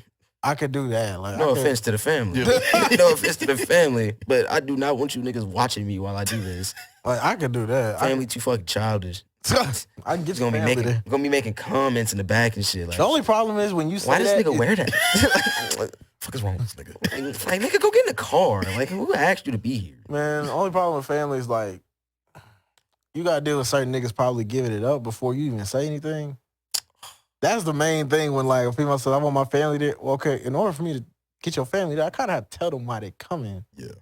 I could do that. Like, No offense to the family. No offense to the family, but I do not want you niggas watching me while I do this. Like I could do that. Family too fucking childish. I can get It's gonna be making comments in the back and shit. Like, the only problem is when you say why does that, nigga wear that? What the fuck is wrong with this nigga? Like, nigga, go get in the car. Like, who asked you to be here? Man, the only problem with family is like you gotta deal with certain niggas probably giving it up before you even say anything. That's the main thing when like a female says I want my family there. Well, okay, in order for me to get your family there, I kind of have to tell them why they coming. Yeah.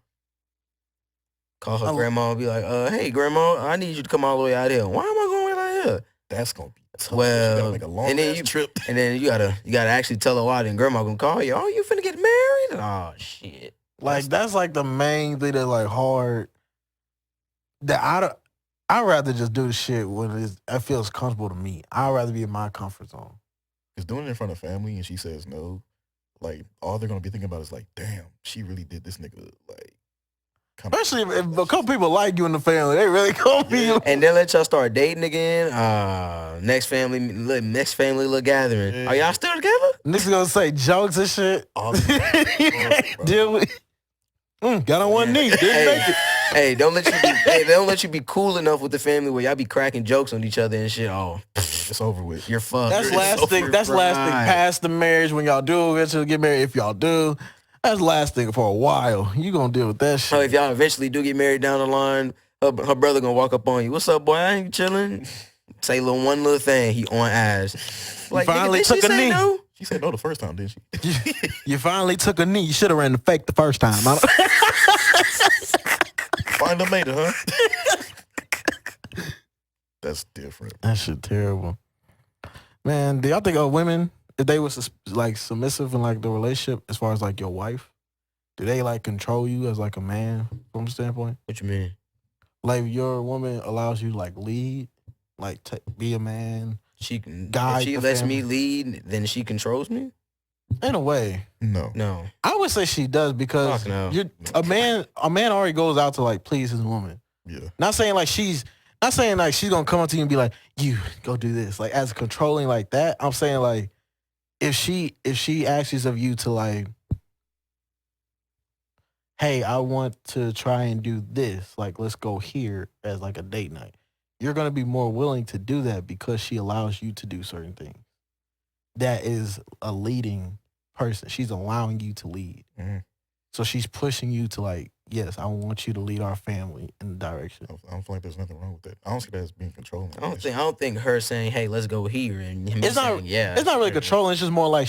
Call her grandma and be like, hey, grandma, I need you to come all the way out here. Why am I going right out here? That's gonna be tough. Well, you gotta make a long and then trip. And then you gotta actually tell her why. Then grandma gonna call you. Oh, you finna get married? Oh shit. Like that's like the main thing that's like hard. That I'd rather just do the shit when it feels comfortable to me. I'd rather be in my comfort zone. Because doing it in front of family and she says no, like all they're gonna be thinking about is like, damn, she really did this nigga like. Especially if a couple people like you in the family, they really gonna be. And then let y'all start dating again. Next family little gathering. Yeah. Are y'all still together? Niggas gonna say jokes and shit. Deal with. Got on one knee. Didn't make it. Hey, don't let you be cool enough with the family where y'all be cracking jokes on each other and shit. Oh, it's over with. You're fucked. That's lasting. That's lasting past the marriage when y'all do eventually get married. If y'all do, that's lasting for a while. You gonna deal with that shit. So if y'all eventually do get married down the line, her brother gonna walk up on you. What's up, boy? I ain't chilling. Say one little thing. He on ass. Like, finally nigga, did took she a say knee. No? She said no the first time, didn't she? You finally took a knee. You should have ran the fake the first time. Finally made it, huh? That's different. That shit terrible. Man, do y'all think women, if they was like submissive in like the relationship as far as like your wife, do they like control you as like a man from a standpoint? What you mean? Like your woman allows you to like lead, like be a man. She can. Guide If she the lets family. me lead, then she controls me. In a way, No. I would say she does because Fuck no. a man already goes out to like please his woman. Yeah. Not saying like she's gonna come up to you and be like, you go do this. Like as controlling like that. I'm saying like if she asks of you to like, hey, I want to try and do this, like let's go here as like a date night. You're gonna be more willing to do that because she allows you to do certain things. That is a leading person. She's allowing you to lead. Mm-hmm. So she's pushing you to like, yes, I want you to lead our family in the direction. I don't feel like there's nothing wrong with that. I don't see that as being controlling. I don't think her saying, "Hey, let's go here," and him It's not. saying, "Yeah." It's not really controlling. It's just more like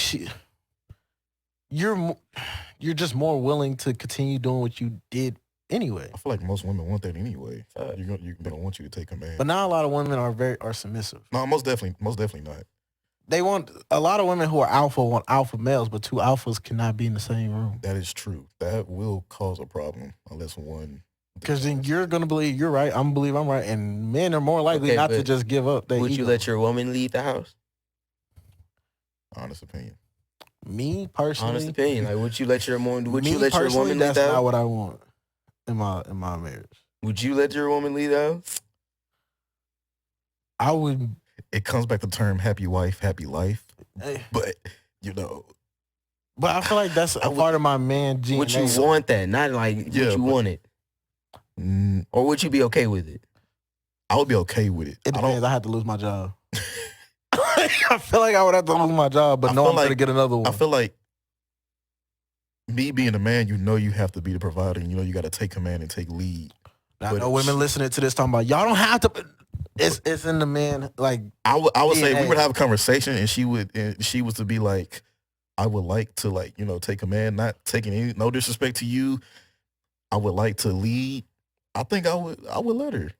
you're just more willing to continue doing what you did anyway. I feel like most women want that anyway. They don't want you to take command. But now a lot of women are submissive. No, most definitely not. they want a lot of women who are alpha want alpha males, but two alphas cannot be in the same room. That is true. That will cause a problem unless one. Because then you're gonna believe you're right. I'm gonna believe I'm right, and men are more likely not to just give up. Would you let your woman leave the house? Honest opinion. Me personally, honest opinion. Like, would you let your woman? Would me you let your personally, woman leave that's the not house? what I want in my marriage. Would you let your woman leave the house? I would. It comes back to the term "happy wife, happy life," but But I feel like that's a part of my man DNA. Would you want that? Not like would you want it, or would you be okay with it? I would be okay with it. It depends. I had to lose my job. I feel like I would have to lose my job, but no, I'm going to get another one. I feel like me being a man, you have to be the provider, and you got to take command and take lead. I know women listening to this talking about y'all don't have to. It's in the man. Like I would say we would have a conversation, and she was to be like, I would like to take command, not taking no disrespect to you. I would like to lead. I think I would let her.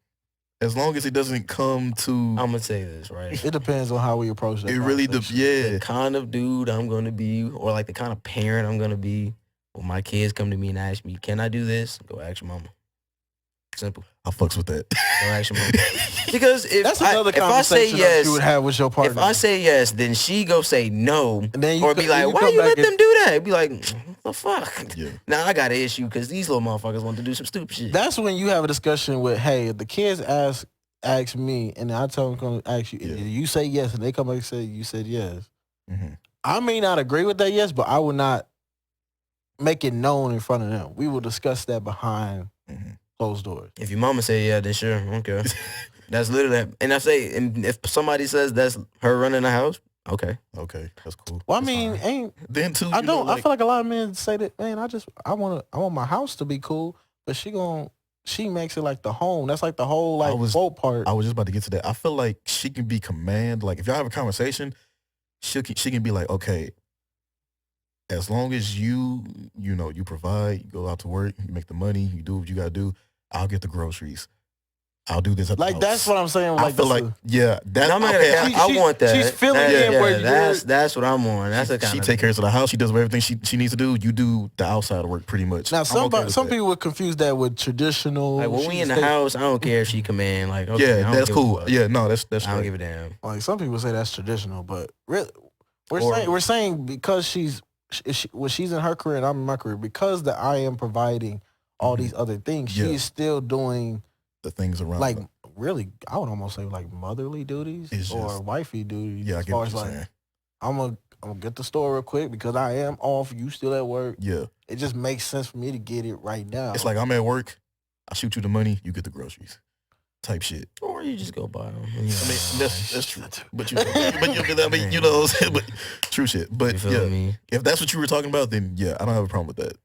As long as it doesn't come to... I'm going to say this, right? It depends on how we approach that. It really The kind of dude I'm going to be, or like the kind of parent I'm going to be, when my kids come to me and ask me, can I do this? Go ask your mama. Simple. I fucks with that. Go ask your mama. Because if I say yes, you would have with your partner. If I say yes, then she go say no, and then or be like, why you let them do that? Be like, what the fuck? Yeah. Now I got an issue because these little motherfuckers want to do some stupid shit. That's when you have a discussion with, hey, if the kids ask me, and I tell them going to ask you, you say yes, and they come back and say you said yes. Mm-hmm. I may not agree with that yes, but I would not make it known in front of them. We will discuss that behind closed doors. If your mama say yeah, then sure, okay. That's literally, and I say, and if somebody says that's her running the house, okay, that's cool. Well, that's I mean, fine. Then too, I don't. I feel like a lot of men say that, man. I want my house to be cool, but she makes it like the home. That's like the whole folk part. I was just about to get to that. I feel like she can be command. Like if y'all have a conversation, she can be like, okay, as long as you provide, you go out to work, you make the money, you do what you gotta do. I'll get the groceries. I'll do this at the house. That's what I'm saying. I feel like that. I want that. She's filling in where that's what I'm on. That's she take care of the house. She does everything she needs to do. You do the outside work pretty much. Now some people would confuse that with traditional. Like when we in the house, I don't care if she command. Like okay, that's cool. Yeah, no, that's. I don't give a damn. Like some people say that's traditional, but really, we're saying because she's in her career and I'm in my career, because that I am providing all these other things, she is still doing the things around like them. Really, I would almost say like motherly duties or wifey duties. Yeah, I as get far what as you're like saying. I'm gonna get the store real quick because I am off. You still at work. Yeah, it just makes sense for me to get it right now. It's like I'm at work. I shoot you the money. You get the groceries. Type shit. Or you just go buy them. I mean, that's true. But true shit. But if that's what you were talking about, then yeah, I don't have a problem with that.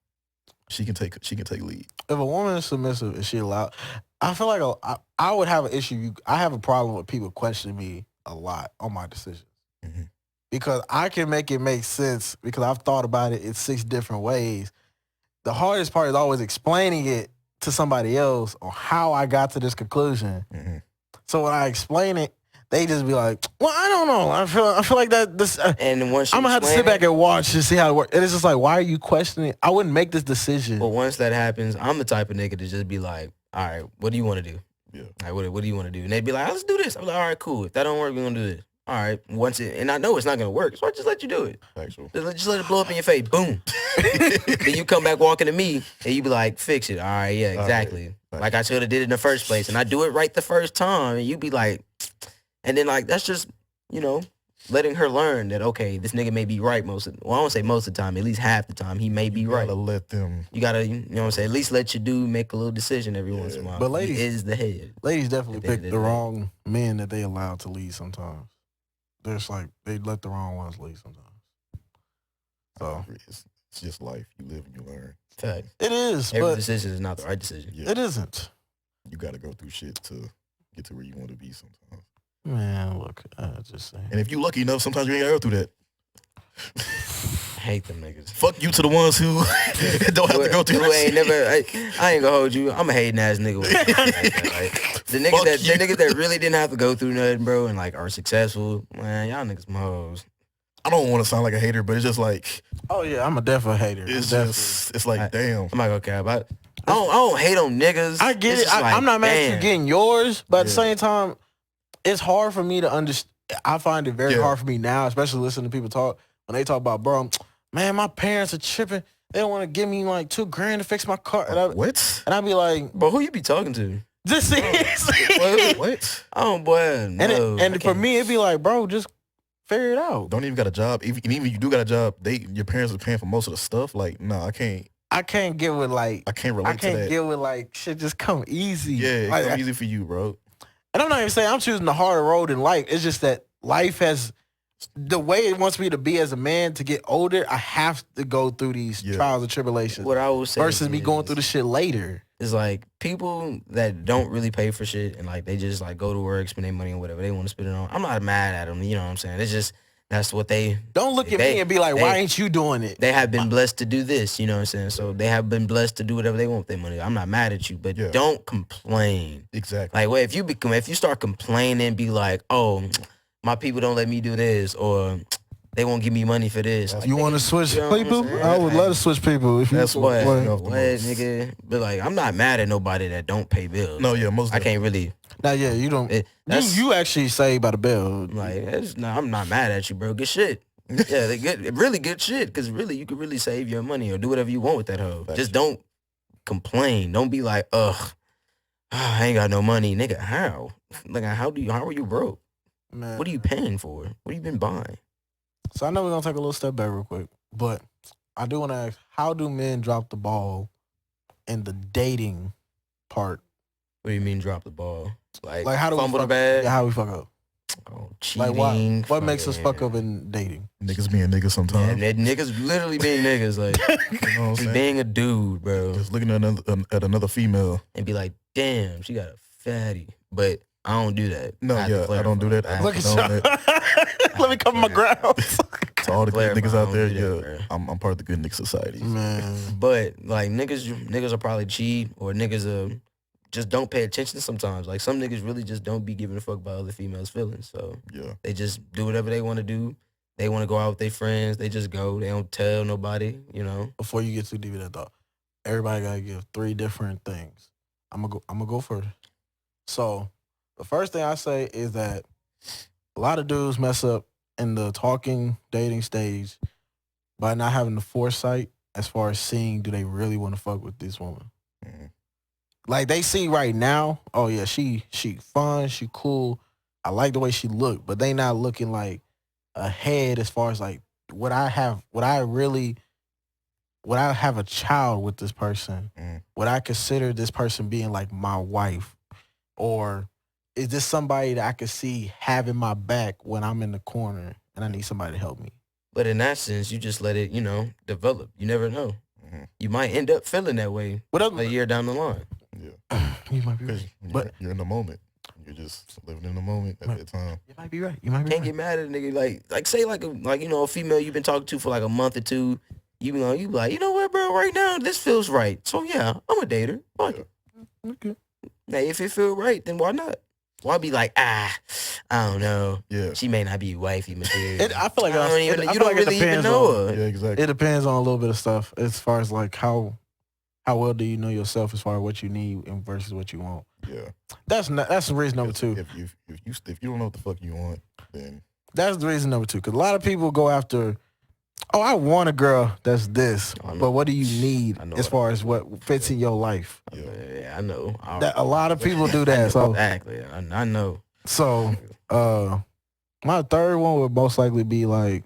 She can take lead. If a woman is submissive, is she allowed? I feel like I would have an issue. I have a problem with people questioning me a lot on my decisions. Mm-hmm. Because I can make it make sense because I've thought about it in 6 different ways. The hardest part is always explaining it to somebody else on how I got to this conclusion. Mm-hmm. So when I explain it, they just be like, well, I don't know. I feel like that this and once I'm gonna have to sit back and watch to see how it works. And it's just like, why are you questioning? I wouldn't make this decision. Well, once that happens, I'm the type of nigga to just be like, all right, what do you want to do? Yeah. Like, what do you want to do? And they'd be like, let's do this. I'm like, all right, cool. If that don't work, we're gonna do this. All right. And I know it's not gonna work, so I just let you do it. Actual. Just let it blow up in your face. Boom. Then you come back walking to me and you be like, fix it. All right, yeah, exactly. Right. Like I should have did it in the first place. And I do it right the first time. And you be like, and then like that's just, letting her learn that okay, this nigga may be right I won't say most of the time, at least half the time he may be right. You gotta let them. You gotta, what I'm saying, at least let your dude make a little decision every once in a while. But ladies he is the head. Ladies definitely pick the wrong men that they allow to lead sometimes. There's like they let the wrong ones lead sometimes. So it's just life. You live and you learn. Fact. It is. Every decision is not the right decision. Yeah. It isn't. You gotta go through shit to get to where you want to be sometimes. Man, look, I just saying. And if you lucky enough, sometimes you ain't gotta go through that. hate them niggas. Fuck you to the ones who don't have to go through Who that ain't shit. never. I ain't gonna hold you. I'm a hating ass nigga. The niggas that really didn't have to go through nothing, bro, and like are successful. Man, y'all niggas some hoes. I don't want to sound like a hater, but it's just like Oh yeah, I'm a definite hater. it's like damn. I'm not gonna cap. I don't hate on niggas. I get It's it. just like, I'm not mad at you damn. getting yours, but at the Yeah. same time, it's hard for me to understand. I find it very Yeah. hard for me now, especially listening to people talk when they talk about, bro, man, my parents are tripping. They don't want to give me like $2,000 to fix my car, What? and I be like, Bro, who you be talking to? this is. What? Oh boy, no. And for me, it'd be like, bro, just figure it out. Don't even got a job. Even if you do got a job, your parents are paying for most of the stuff. Like, no, I can't get with like. I can't relate I to can't that. get with like shit just come easy. Yeah, it's Like, easy for you, bro. and I'm not even saying I'm choosing the harder road in life. It's just that life has the way it wants me to be as a man to get older. I have to go through these trials and tribulations What I would say versus me going through the shit later. is like people that don't really pay for shit and like they just like go to work, spend their money on whatever they want to spend it on. I'm not mad at them. You know what I'm saying? It's just that's what they. Don't look at me and be like, why ain't you doing it? They have been blessed to do this. You know what I'm saying? So they have been blessed to do whatever they want with their money. I'm not mad at you, but don't complain. Exactly. Like, well, if you start complaining, be like, oh, my people don't let me do this, or they won't give me money for this. Like, You want to switch you know what I'm people? saying? I would love to switch people. If That's you what- What, nigga? But like, I'm not mad at nobody that don't pay bills. No, yeah, most. I can't really. Now, yeah, you don't. That's- You actually saved by the bell. Like, I'm not mad at you, bro. Good shit. Yeah, they really good shit. Because really, you could really save your money or do whatever you want with that hoe. Just don't complain. Don't be like, ugh, I ain't got no money, nigga. How? Like, how are you broke? Man. What are you paying for? What have you been buying? So I know we're gonna take a little step back real quick, but I do want to ask: how do men drop the ball in the dating part? What do you mean drop the ball? Like how do fumble we the bag? Yeah, how we fuck up? Oh, cheating. Like what makes us fuck up in dating? Niggas being niggas sometimes. Yeah, niggas literally being niggas, like You know what I'm just saying? being a dude, bro, Just looking at another female. and be like, damn, she got a fatty, but I don't do that. No, have to yeah, I don't do clarify. that. Look at No, you. Let me cover my ground. To all the good Clarify, niggas I out don't there, do that, yeah, bro. I'm part of the good nigga society. Man, But like niggas are probably cheat, or niggas just don't pay attention sometimes. Like some niggas really just don't be giving a fuck about other females' feelings. So Yeah, they just do whatever they want to do. They want to go out with their friends. They just go. They don't tell nobody. You know. before you get too deep in that thought, everybody gotta give 3 different things. I'm gonna go first. So the first thing I say is that a lot of dudes mess up in the talking, dating stage by not having the foresight as far as seeing do they really want to fuck with this woman. Mhm. Like they see right now, oh yeah, she fun, she cool. I like the way she look, but they not looking like ahead as far as like would I have a child with this person? Mm. Would I consider this person being like my wife? Or is this somebody that I could see having my back when I'm in the corner and I need somebody to help me? But in that sense, you just let it, develop. You never know. Mhm. You might end up feeling that way What a year down the line. yeah. You might be Because right. But you're in the moment. You're just living in the moment at that time. you might be right. You might be Can't right. get mad at a nigga. Like say a female you've been talking to for like a month or two. You be like, you know what, bro? Right now, this feels right. So yeah, I'm a dater. Fuck it. Okay. Now, if it feel right, then why not? Why be like, I don't know. Yeah. She may not be wifey material. I feel like I don't even, I you feel don't like it really even depends know on- her. Yeah, exactly. It depends on a little bit of stuff as far as like how well do you know yourself as far as what you need and versus what you want. Yeah. That's the reason number 2. If you don't know what the fuck you want, then That's the reason number 2. Because a lot of people go after, oh, I want a girl that's this, I know. but what do you need I know as what far as what fits in your life? Yeah, I know. That a lot of people do that. So Exactly. I know. So, my third one would most likely be like,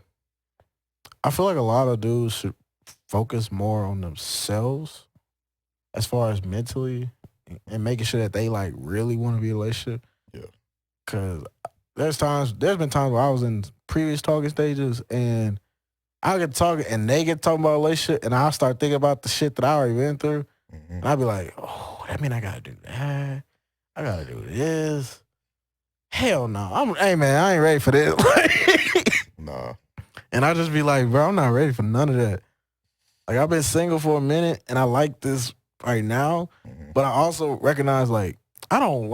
I feel like a lot of dudes should focus more on themselves as far as mentally and making sure that they like really want to be in a relationship. Yeah. Cause there's been times where I was in previous talking stages and I get talking and they get talking about a relationship and I start thinking about the shit that I already been through. mhm. And I'd be like, oh, that mean I gotta do that. I gotta do this. Hell no. Hey man, I ain't ready for this. Nah. And I just be like, bro, I'm not ready for none of that. Like, I've been single for a minute, and I like this right now, but I also recognize, like, I'm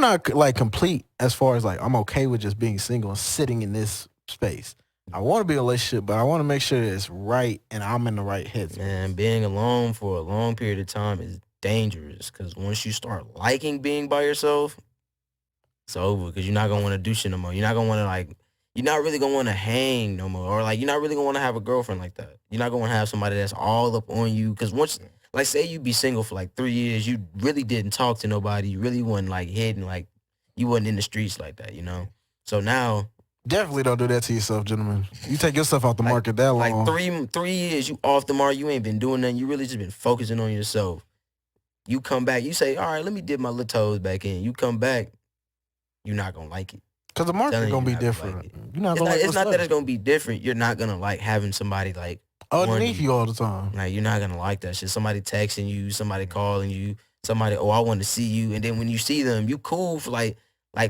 not, like, complete as far as, like, I'm okay with just being single and sitting in this space. I want to be in a relationship, but I want to make sure that it's right and I'm in the right headspace. Man, being alone for a long period of time is dangerous because once you start liking being by yourself, it's over because you're not going to want to do shit no more. You're not going to want to, like, you're not really going to want to hang no more. Or, like, you're not really going to want to have a girlfriend like that. You're not going to have somebody that's all up on you. Because once, like, say you be single for, like, 3 years, you really didn't talk to nobody. You really wasn't, like, hidden. Like, you wasn't in the streets like that, you know? So now... Definitely don't do that to yourself, gentlemen. You take yourself off the market that long. Like, 3 years, you off the market. You ain't been doing nothing. You really just been focusing on yourself. You come back. You say, all right, let me dip my little toes back in. You come back. You're not going to like it. Because the market's going to be different. Like You're not gonna it's not that it's going to be different. You're not going to like having somebody like underneath you all the time. Like, you're not going to like that shit. Somebody texting you, somebody calling you, somebody, oh, I want to see you. And then when you see them, you cool for like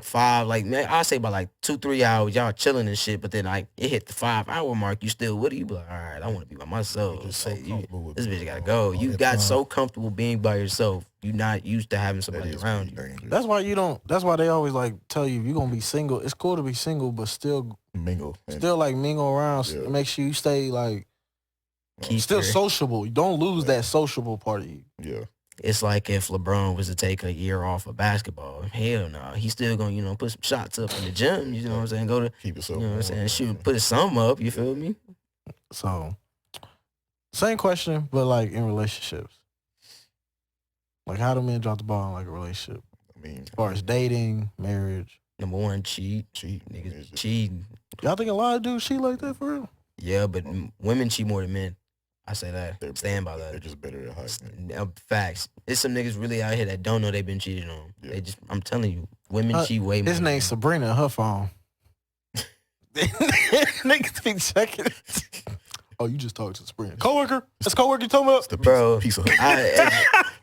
5, like, man, I'll say about like 2-3 hours, y'all chilling and shit. But then like it hit the 5-hour mark, you still, what do you be like? All right, I want to be by myself. So Like, this bitch got to go. go. You got so comfortable being by yourself. You're not used to having somebody around you. Dangerous. That's why they always like tell you if you're going to be single, it's cool to be single, but still mingle. Still like mingle around. Yeah. Make sure you stay like still sociable. You don't lose that sociable part of you. Yeah. It's like if LeBron was to take a year off of basketball. Hell no. He's still going to, put some shots up in the gym. You know what I'm saying? Go to, keep it so. You know what I'm saying? Shoot, put his sum up. You feel me? So, same question, but like in relationships. Like, how do men drop the ball in like a relationship? I mean, as far as dating, marriage. Number one, cheat. Niggas cheating. Y'all think a lot of dudes cheat like that for real? Yeah, but women cheat more than men. I say that. Stand by that. They're just better at hiding. Facts. There's some niggas really out here that don't know they've been cheated on. Yeah. I'm telling you, women cheat way more. His name's Sabrina, her phone. Niggas be checking it. Oh, you just talked to Sabrina. Coworker? That's coworker you talking about? Bro, piece of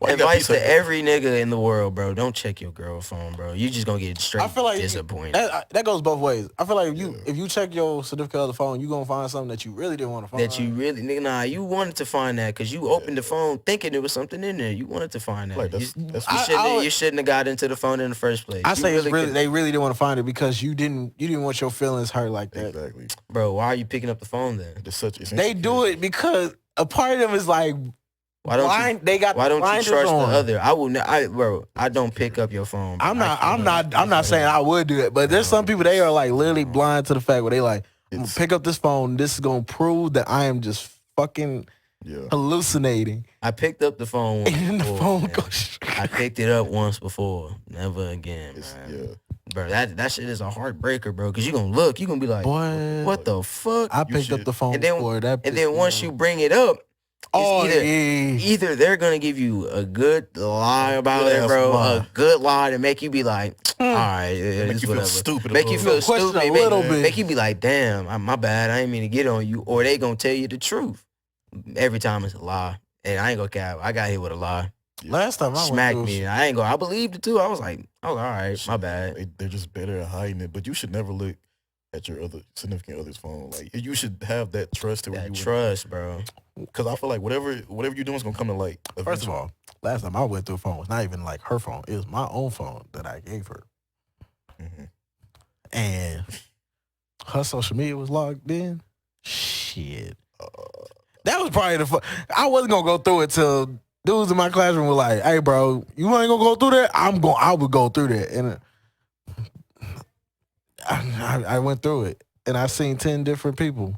advice to every nigga in the world, bro. Don't check your girl phone, bro. You just gonna get straight disappointed. That goes both ways. I feel like if you check your significant other phone, you gonna find something that you really didn't want to find. You wanted to find that because you opened the phone thinking there was something in there. You wanted to find that. Like, you shouldn't have got into the phone in the first place. I say they really didn't want to find it because you didn't want your feelings hurt like that. Exactly. Bro, why are you picking up the phone then? They do it because a part of them is like, why don't you trust the other? I don't pick up your phone. Bro. I'm not saying I would do it, but there's some people, they are like literally blind to the fact where they like, I'm gonna pick up this phone. This is gonna prove that I am just fucking hallucinating. I picked up the phone once and before, the phone goes straight. I picked it up once before. Never again, man. Yeah. Bro, that shit is a heartbreaker, bro. Because you're going to look. You're going to be like, boy, what the fuck? I picked up the phone before. And then once you bring it up, either they're going to give you a good lie about it, bro. A good lie to make you be like, all right. Make you feel stupid. Make you feel stupid. A little bit. Make you be like, damn, my bad. I ain't mean to get on you. Or they going to tell you the truth. Every time it's a lie. And I ain't going to cap. I got hit with a lie. Last time I smacked me. I believed it too. I was like, all right, my bad. They're just better at hiding it. But you should never look at your other significant other's phone. Like, you should have that trust. Bro. Because I feel like whatever you're doing is gonna come to light. First of all, last time I went through a phone was not even like her phone. It was my own phone that I gave her. Mm-hmm. And her social media was logged in. Shit. That was probably I wasn't gonna go through it till dudes in my classroom were like, "Hey, bro, you ain't gonna go through that? I would go through that." And I went through it, and I seen 10 different people.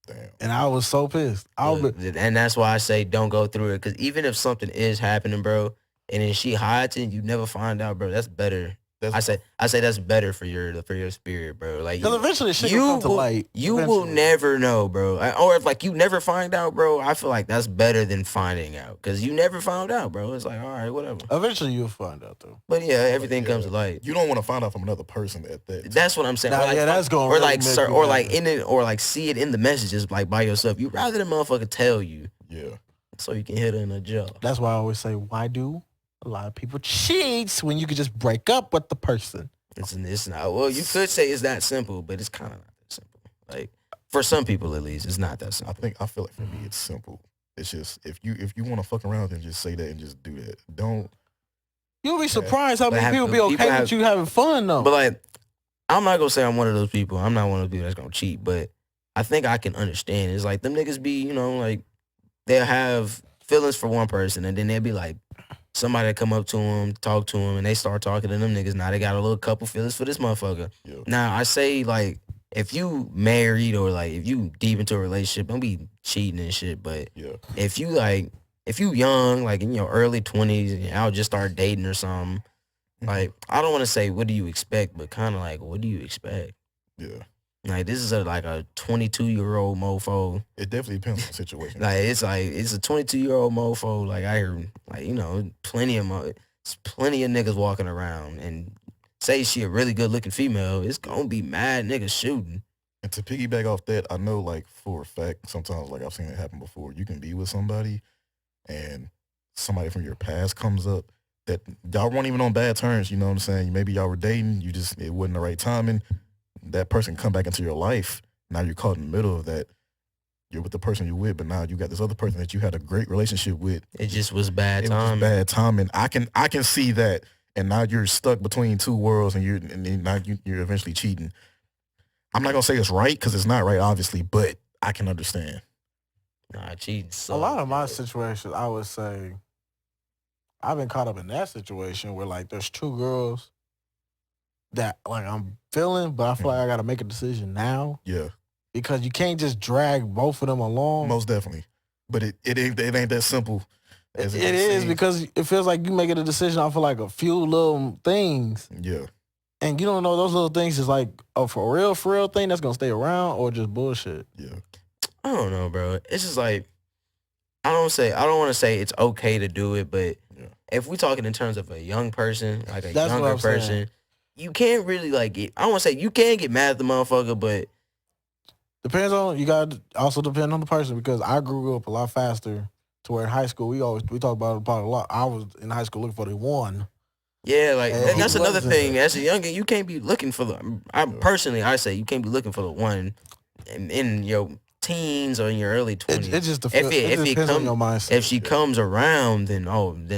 Damn. And I was so pissed. And that's why I say don't go through it, because even if something is happening, bro, and then she hides it, and you never find out, bro. That's better. I say that's better for your spirit, bro. Like, because eventually shit will come to light. You will never know, bro. Or if like you never find out, bro, I feel like that's better than finding out, because you never found out, bro. It's like, all right, whatever. Eventually you'll find out though. But yeah, everything comes to light. You don't want to find out from another person at that. That's what I'm saying. That's going. Or like, in it, or like see it in the messages, like by yourself. You rather the motherfucker tell you. Yeah. So you can hit her in the jaw. That's why I always say, why do a lot of people cheat when you could just break up with the person? It's not. Well, you could say it's that simple, but it's kind of not that simple. Like for some people at least, it's not that simple. I feel like for me it's simple. It's just if you want to fuck around, then just say that and just do that. Don't. You'll be surprised how But many people be okay people with you having fun though. But like, I'm not gonna say I'm one of those people. I'm not one of those people that's gonna cheat. But I think I can understand. It's like them niggas be, you know, like they'll have feelings for one person, and then they'll be like somebody come up to them, talk to them, and they start talking to them niggas. Now they got a little couple feelings for this motherfucker. Yeah. Now I say like, if you married or like if you deep into a relationship, don't be cheating and shit. But Yeah. if you young, like in your early 20s, and I'll just start dating or something. Like, I don't want to say what do you expect, but kind of like what do you expect? Yeah. Like this is like a 22-year-old mofo. It definitely depends on the situation. Like it's a 22-year-old mofo. Like I hear like, you know, plenty of niggas walking around, and say she a really good looking female, it's gonna be mad niggas shooting. And to piggyback off that, I know like for a fact, sometimes like I've seen it happen before. You can be with somebody, and somebody from your past comes up that y'all weren't even on bad terms. You know what I'm saying? Maybe y'all were dating. It wasn't the right timing. That person come back into your life. Now you're caught in the middle of that. You're with the person you're with, but now you got this other person that you had a great relationship with. It just was bad It timing. was bad timing. I can see that, and now you're stuck between two worlds, and you're eventually cheating. I'm not gonna say it's right because it's not right, obviously, but I can understand. Nah, cheating sucks. A lot of my situations, I would say, I've been caught up in that situation where like there's two girls that like I'm feeling, but I feel like I gotta make a decision now. Yeah. Because you can't just drag both of them along. Most definitely. But it ain't that simple as it is seems. because it feels like you making a decision off of like a few little things. Yeah. And you don't know those little things is like a for real thing that's gonna stay around or just bullshit. Yeah. I don't know, bro. It's just like I don't want to say it's okay to do it, but if we talking in terms of a young person, like a That's younger what I'm saying. person, you can't really like get. I don't want to say you can get mad at the motherfucker, but Depends on you got to also depend on the person because I grew up a lot faster to where in high school we talk about it a lot. I was in high school looking for the one. yeah, like And that's he another wasn't. thing. As a youngin, you can't be looking for the. I say you can't be looking for the one in your teens or in your early 20s. It just if it depends on come- your mindset. If she comes around, then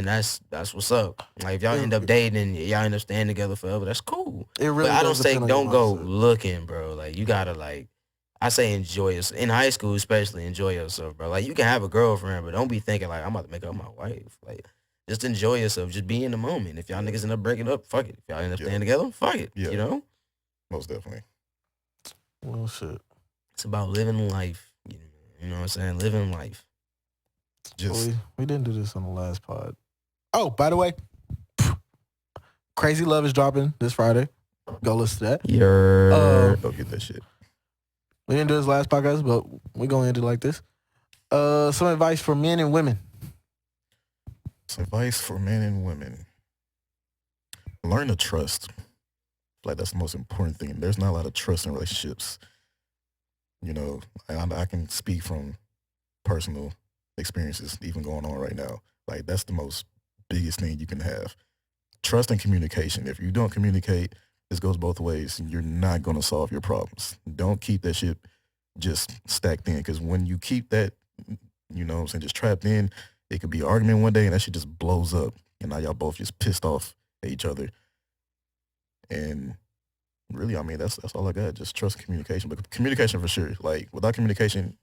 that's what's up. Like if y'all end up dating and y'all end up staying together forever, that's cool. It really But I don't does say depend on don't your go mindset. looking, bro. Like you gotta like, I say enjoy yourself. In high school, especially enjoy yourself, bro. Like you can have a girlfriend, but don't be thinking like I'm about to make her my wife. Like just enjoy yourself. Just be in the moment. If y'all niggas end up breaking up, fuck it. If y'all end up staying together, fuck it. Yeah. You know, Most definitely. Well, shit. it's about living life. You know what I'm saying? Living life. Just We didn't do this on the last pod. Oh, by the way, Crazy Love is dropping this Friday. Go listen to that. go get that shit. We didn't do this last podcast, but we're going to end it like this. Some advice for men and women. Some advice for men and women. Learn to trust. Like that's the most important thing. There's not a lot of trust in relationships. You know, I can speak from personal experiences even going on right now. Like that's the most biggest thing you can have. Trust and communication. If you don't communicate, this goes both ways. You're not going to solve your problems. Don't keep that shit just stacked in because when you keep that, you know what I'm saying, just trapped in, it could be an argument one day and that shit just blows up. And now y'all both just pissed off at each other. And really, I mean, that's all I got. Just trust and communication. But communication for sure. Like without communication,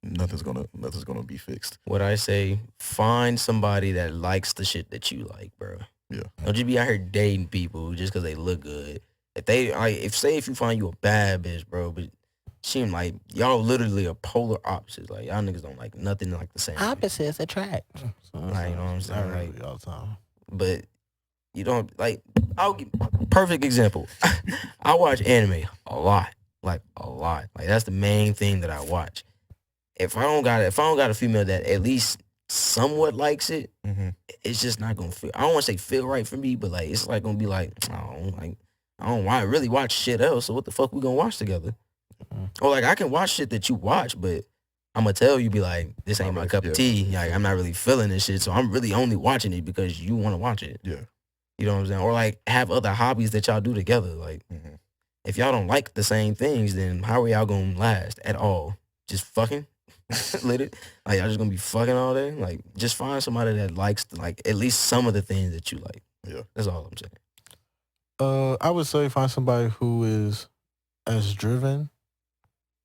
nothing's gonna be fixed. What I say, find somebody that likes the shit that you like, bro. Yeah. Don't just be out here dating people just because they look good. If you find you a bad bitch, bro, but seem like y'all literally are polar opposites. Like y'all niggas don't like nothing like the same. Opposites attract. Like, you know what I'm saying? Not really Like, all the time. but you don't like. I'll give perfect example. I watch anime a lot, like that's the main thing that I watch. If I don't got a female that at least somewhat likes it, it's just not gonna feel. I don't want to say feel right for me, but like it's like gonna be like I don't want to really watch shit else. So what the fuck we gonna watch together? Or like I can watch shit that you watch, but I'm gonna tell you be like this ain't my cup of tea. Like I'm not really feeling this shit, so I'm really only watching it because you want to watch it. Yeah. You know what I'm saying? Or like have other hobbies that y'all do together. Like if y'all don't like the same things, then how are y'all gonna last at all? Just fucking? Like y'all just gonna be fucking all day? Like just find somebody that likes like at least some of the things that you like. Yeah. That's all I'm saying. I would say find somebody who is as driven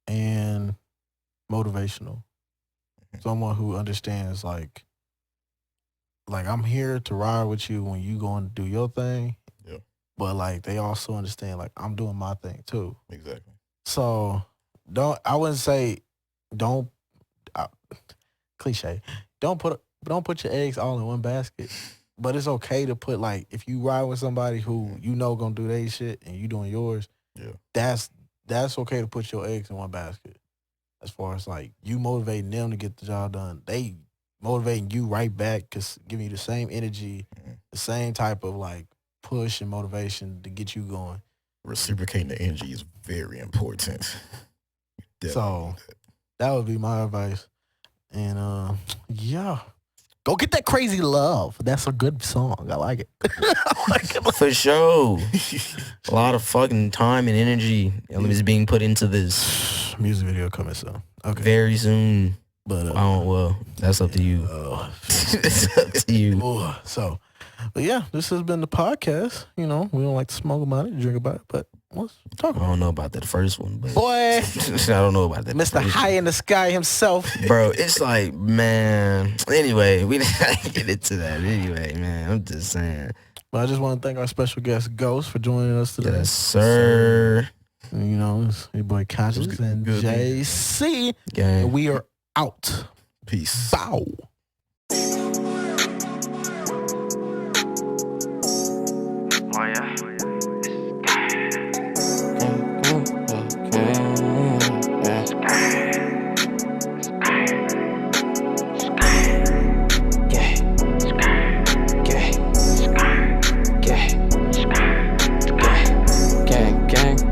and motivational. Someone who understands like I'm here to ride with you when you going to do your thing. Yeah. But like they also understand like I'm doing my thing too. Exactly. So I wouldn't say don't cliche. Don't put your eggs all in one basket. But it's okay to put like if you ride with somebody who you know gonna do their shit and you doing yours. Yeah. That's okay to put your eggs in one basket. As far as like you motivating them to get the job done, they motivating you right back because giving you the same energy, the same type of like push and motivation to get you going. Reciprocating the energy is very important. So that would be my advice. And yeah, go get that crazy love. That's a good song. I like it. For sure. A lot of fucking time and energy is being put into this. Music video coming soon. Okay. Very soon. But well, that's up to you. It's up to you. But yeah, this has been the podcast. You know, we don't like to smoke about it, drink about it, but let's talk about it. I don't know about that first one, but Boy, I don't know about that. Mr. High in the Sky himself. Bro, it's like, man. Anyway, we didn't get into that. Anyway, man, I'm just saying. But I just want to thank our special guest, Ghost, for joining us today. Yes, sir. And, you know, it's your boy Conscious and JC. Gang. And we are out. Peace. Bow. Oh yeah. Gang.